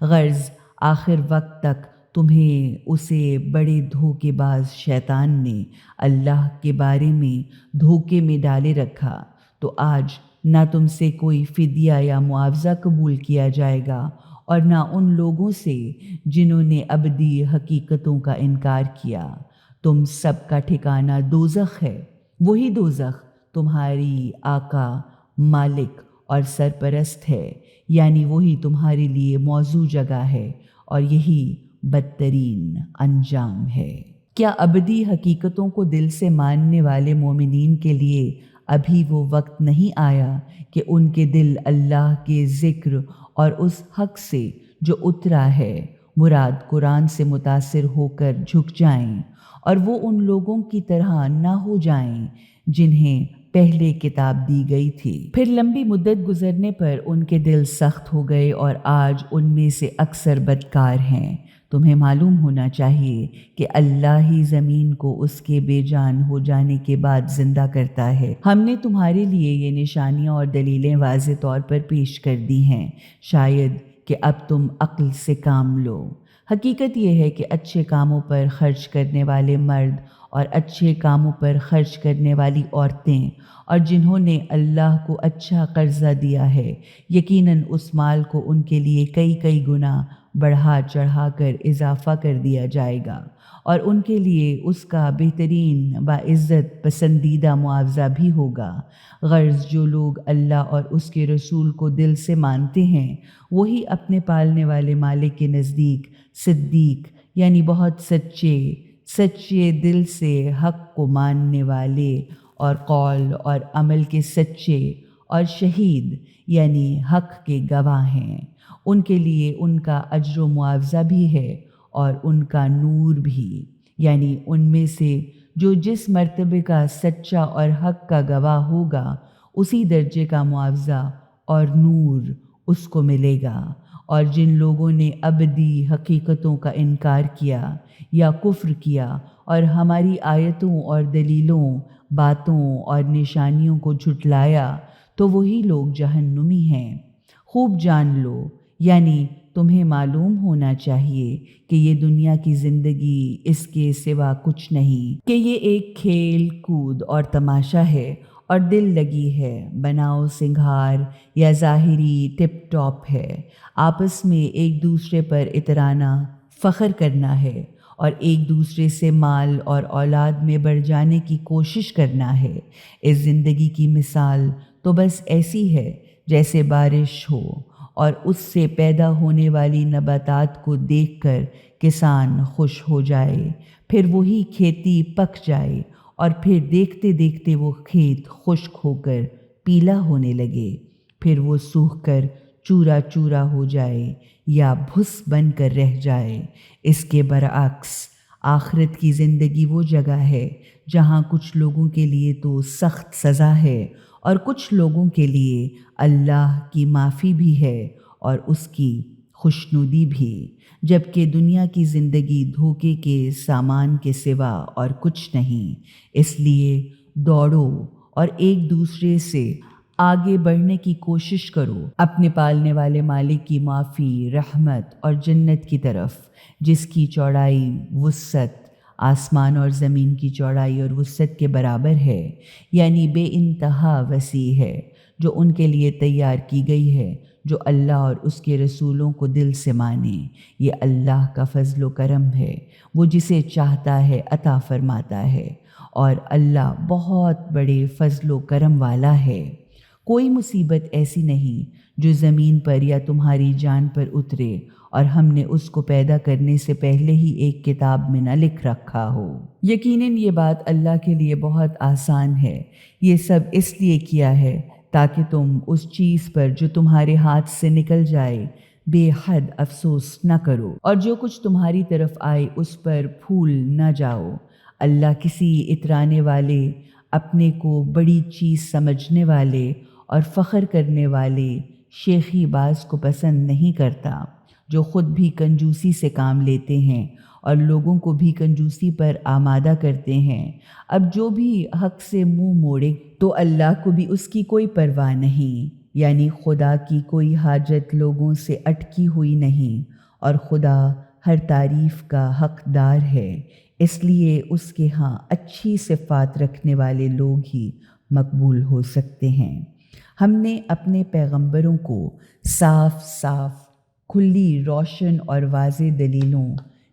غرض آخر وقت تک تمہیں اسے بڑے دھوکے باز شیطان نے اللہ کے بارے میں دھوکے میں ڈالے رکھا، تو آج نہ تم سے کوئی فدیہ یا معاوضہ قبول کیا جائے گا اور نہ ان لوگوں سے جنہوں نے ابدی حقیقتوں کا انکار کیا۔ تم سب کا ٹھکانہ دوزخ ہے، وہی دوزخ تمہاری آقا، مالک اور سرپرست ہے، یعنی وہی تمہارے لیے موزوں جگہ ہے اور یہی بدترین انجام ہے۔ کیا ابدی حقیقتوں کو دل سے ماننے والے مومنین کے لیے ابھی وہ وقت نہیں آیا کہ ان کے دل اللہ کے ذکر اور اس حق سے جو اترا ہے مراد قرآن سے متاثر ہو کر جھک جائیں اور وہ ان لوگوں کی طرح نہ ہو جائیں جنہیں پہلے کتاب دی گئی تھی؟ پھر لمبی مدت گزرنے پر ان کے دل سخت ہو گئے اور آج ان میں سے اکثر بدکار ہیں۔ تمہیں معلوم ہونا چاہیے کہ اللہ ہی زمین کو اس کے بے جان ہو جانے کے بعد زندہ کرتا ہے۔ ہم نے تمہارے لیے یہ نشانیاں اور دلیلیں واضح طور پر پیش کر دی ہیں، شاید کہ اب تم عقل سے کام لو۔ حقیقت یہ ہے کہ اچھے کاموں پر خرچ کرنے والے مرد اور اچھے کاموں پر خرچ کرنے والی عورتیں اور جنہوں نے اللہ کو اچھا قرضہ دیا ہے، یقیناً اس مال کو ان کے لیے کئی کئی گنا بڑھا چڑھا کر اضافہ کر دیا جائے گا اور ان کے لیے اس کا بہترین باعزت پسندیدہ معاوضہ بھی ہوگا۔ غرض جو لوگ اللہ اور اس کے رسول کو دل سے مانتے ہیں وہی اپنے پالنے والے مالک کے نزدیک صدیق، یعنی بہت سچے دل سے حق کو ماننے والے اور قول اور عمل کے سچے، اور شہید یعنی حق کے گواہ ہیں۔ ان کے لیے ان کا اجر و معاوضہ بھی ہے اور ان کا نور بھی، یعنی ان میں سے جو جس مرتبے کا سچا اور حق کا گواہ ہوگا اسی درجے کا معاوضہ اور نور اس کو ملے گا۔ اور جن لوگوں نے ابدی حقیقتوں کا انکار کیا یا کفر کیا اور ہماری آیتوں اور دلیلوں، باتوں اور نشانیوں کو جھٹلایا، تو وہی لوگ جہنمی ہیں۔ خوب جان لو، یعنی تمہیں معلوم ہونا چاہیے کہ یہ دنیا کی زندگی اس کے سوا کچھ نہیں، کہ یہ ایک کھیل کود اور تماشا ہے اور دل لگی ہے، بناؤ سنگھار یا ظاہری ٹپ ٹاپ ہے، آپس میں ایک دوسرے پر اترانا، فخر کرنا ہے اور ایک دوسرے سے مال اور اولاد میں بڑھ جانے کی کوشش کرنا ہے۔ اس زندگی کی مثال تو بس ایسی ہے جیسے بارش ہو اور اس سے پیدا ہونے والی نباتات کو دیکھ کر کسان خوش ہو جائے، پھر وہی کھیتی پک جائے اور پھر دیکھتے دیکھتے وہ کھیت خشک ہو کر پیلا ہونے لگے، پھر وہ سوکھ کر چورا چورا ہو جائے یا بھس بن کر رہ جائے۔ اس کے برعکس آخرت کی زندگی وہ جگہ ہے جہاں کچھ لوگوں کے لیے تو سخت سزا ہے اور کچھ لوگوں کے لیے اللہ کی معافی بھی ہے اور اس کی خوشنودی بھی، جبکہ دنیا کی زندگی دھوکے کے سامان کے سوا اور کچھ نہیں۔ اس لیے دوڑو اور ایک دوسرے سے آگے بڑھنے کی کوشش کرو اپنے پالنے والے مالک کی معافی، رحمت اور جنت کی طرف، جس کی چوڑائی وسعت آسمان اور زمین کی چوڑائی اور وسعت کے برابر ہے، یعنی بے انتہا وسیع ہے، جو ان کے لیے تیار کی گئی ہے جو اللہ اور اس کے رسولوں کو دل سے مانے۔ یہ اللہ کا فضل و کرم ہے، وہ جسے چاہتا ہے عطا فرماتا ہے، اور اللہ بہت بڑے فضل و کرم والا ہے۔ کوئی مصیبت ایسی نہیں جو زمین پر یا تمہاری جان پر اترے اور ہم نے اس کو پیدا کرنے سے پہلے ہی ایک کتاب میں نہ لکھ رکھا ہو۔ یقیناً یہ بات اللہ کے لیے بہت آسان ہے۔ یہ سب اس لیے کیا ہے تاکہ تم اس چیز پر جو تمہارے ہاتھ سے نکل جائے بے حد افسوس نہ کرو، اور جو کچھ تمہاری طرف آئے اس پر پھول نہ جاؤ۔ اللہ کسی اترانے والے، اپنے کو بڑی چیز سمجھنے والے اور فخر کرنے والے شیخی باز کو پسند نہیں کرتا، جو خود بھی کنجوسی سے کام لیتے ہیں اور لوگوں کو بھی کنجوسی پر آمادہ کرتے ہیں۔ اب جو بھی حق سے منہ موڑے تو اللہ کو بھی اس کی کوئی پرواہ نہیں، یعنی خدا کی کوئی حاجت لوگوں سے اٹکی ہوئی نہیں، اور خدا ہر تعریف کا حقدار ہے، اس لیے اس کے ہاں اچھی صفات رکھنے والے لوگ ہی مقبول ہو سکتے ہیں۔ ہم نے اپنے پیغمبروں کو صاف صاف، کھلی روشن اور واضح دلیلوں،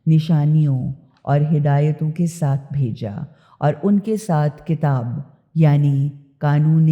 نشانیوں اور ہدایتوں کے ساتھ بھیجا، اور ان کے ساتھ کتاب یعنی قانون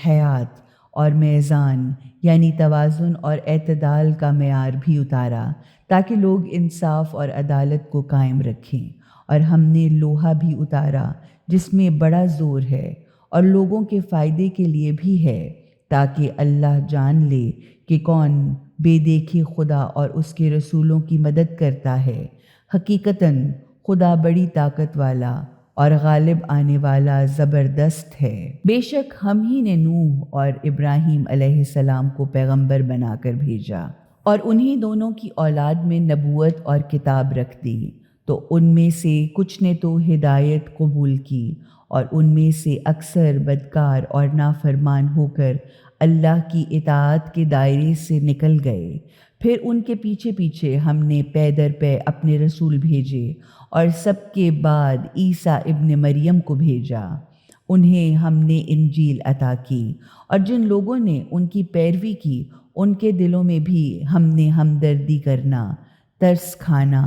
حیات اور میزان یعنی توازن اور اعتدال کا معیار بھی اتارا، تاکہ لوگ انصاف اور عدالت کو قائم رکھیں۔ اور ہم نے لوہا بھی اتارا جس میں بڑا زور ہے اور لوگوں کے فائدے کے لیے بھی ہے، تاکہ اللہ جان لے کہ کون بے دیکھے خدا اور اس کے رسولوں کی مدد کرتا ہے۔ حقیقتاً خدا بڑی طاقت والا اور غالب آنے والا زبردست ہے۔ بے شک ہم ہی نے نوح اور ابراہیم علیہ السلام کو پیغمبر بنا کر بھیجا، اور انہی دونوں کی اولاد میں نبوت اور کتاب رکھ دی، تو ان میں سے کچھ نے تو ہدایت قبول کی اور ان میں سے اکثر بدکار اور نافرمان ہو کر اللہ کی اطاعت کے دائرے سے نکل گئے۔ پھر ان کے پیچھے پیچھے ہم نے پے در پے اپنے رسول بھیجے، اور سب کے بعد عیسیٰ ابن مریم کو بھیجا۔ انہیں ہم نے انجیل عطا کی، اور جن لوگوں نے ان کی پیروی کی ان کے دلوں میں بھی ہم نے ہمدردی کرنا، ترس کھانا،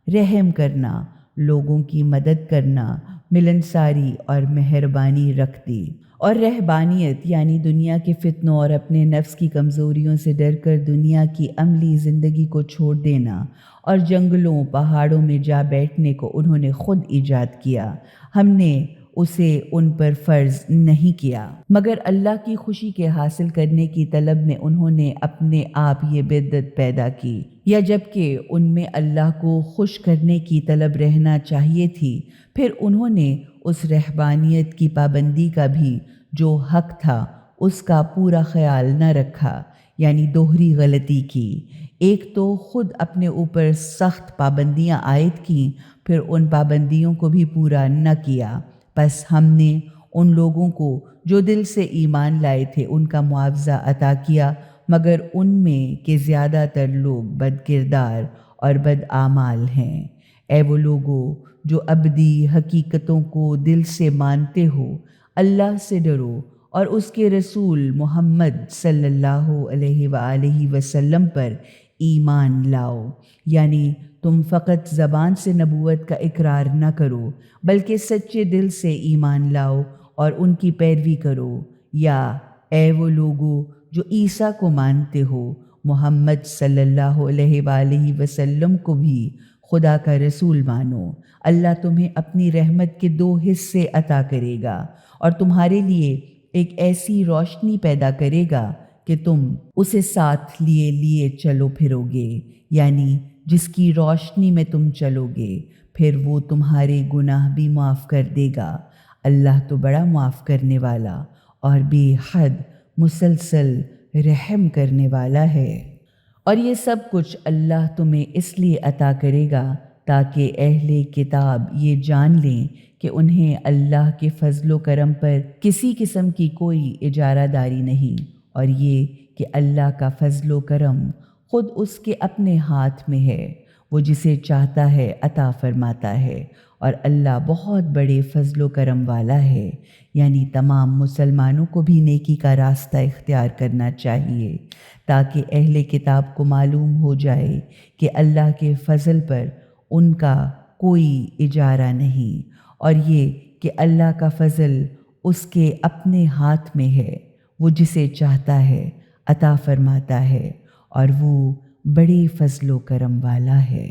رحم کرنا، لوگوں کی مدد کرنا، ملنساری اور مہربانی رکھ دی۔ اور رہبانیت یعنی دنیا کے فتنوں اور اپنے نفس کی کمزوریوں سے ڈر کر دنیا کی عملی زندگی کو چھوڑ دینا، اور جنگلوں پہاڑوں میں جا بیٹھنے کو انہوں نے خود ایجاد کیا، ہم نے اسے ان پر فرض نہیں کیا، مگر اللہ کی خوشی کے حاصل کرنے کی طلب میں انہوں نے اپنے آپ یہ بدعت پیدا کی، یا جبکہ ان میں اللہ کو خوش کرنے کی طلب رہنا چاہیے تھی، پھر انہوں نے اس رہبانیت کی پابندی کا بھی جو حق تھا اس کا پورا خیال نہ رکھا، یعنی دوہری غلطی کی۔ ایک تو خود اپنے اوپر سخت پابندیاں عائد کیں، پھر ان پابندیوں کو بھی پورا نہ کیا۔ پس ہم نے ان لوگوں کو جو دل سے ایمان لائے تھے ان کا معاوضہ عطا کیا، مگر ان میں کہ زیادہ تر لوگ بد کردار اور بد اعمال ہیں۔ اے وہ لوگو جو ابدی حقیقتوں کو دل سے مانتے ہو، اللہ سے ڈرو اور اس کے رسول محمد صلی اللہ علیہ وآلہ وسلم پر ایمان لاؤ، یعنی تم فقط زبان سے نبوت کا اقرار نہ کرو بلکہ سچے دل سے ایمان لاؤ اور ان کی پیروی کرو۔ یا اے وہ لوگو جو عیسیٰ کو مانتے ہو، محمد صلی اللہ علیہ وآلہ وسلم کو بھی خدا کا رسول مانو۔ اللہ تمہیں اپنی رحمت کے 2 حصے عطا کرے گا اور تمہارے لیے ایک ایسی روشنی پیدا کرے گا کہ تم اسے ساتھ لیے لیے چلو پھرو گے، یعنی جس کی روشنی میں تم چلو گے، پھر وہ تمہارے گناہ بھی معاف کر دے گا۔ اللہ تو بڑا معاف کرنے والا اور بے حد مسلسل رحم کرنے والا ہے۔ اور یہ سب کچھ اللہ تمہیں اس لیے عطا کرے گا تاکہ اہل کتاب یہ جان لیں کہ انہیں اللہ کے فضل و کرم پر کسی قسم کی کوئی اجارہ داری نہیں، اور یہ کہ اللہ کا فضل و کرم خود اس کے اپنے ہاتھ میں ہے، وہ جسے چاہتا ہے عطا فرماتا ہے، اور اللہ بہت بڑے فضل و کرم والا ہے۔ یعنی تمام مسلمانوں کو بھی نیکی کا راستہ اختیار کرنا چاہیے تاکہ اہل کتاب کو معلوم ہو جائے کہ اللہ کے فضل پر ان کا کوئی اجارہ نہیں، اور یہ کہ اللہ کا فضل اس کے اپنے ہاتھ میں ہے، وہ جسے چاہتا ہے عطا فرماتا ہے، اور وہ بڑے فضل و کرم والا ہے۔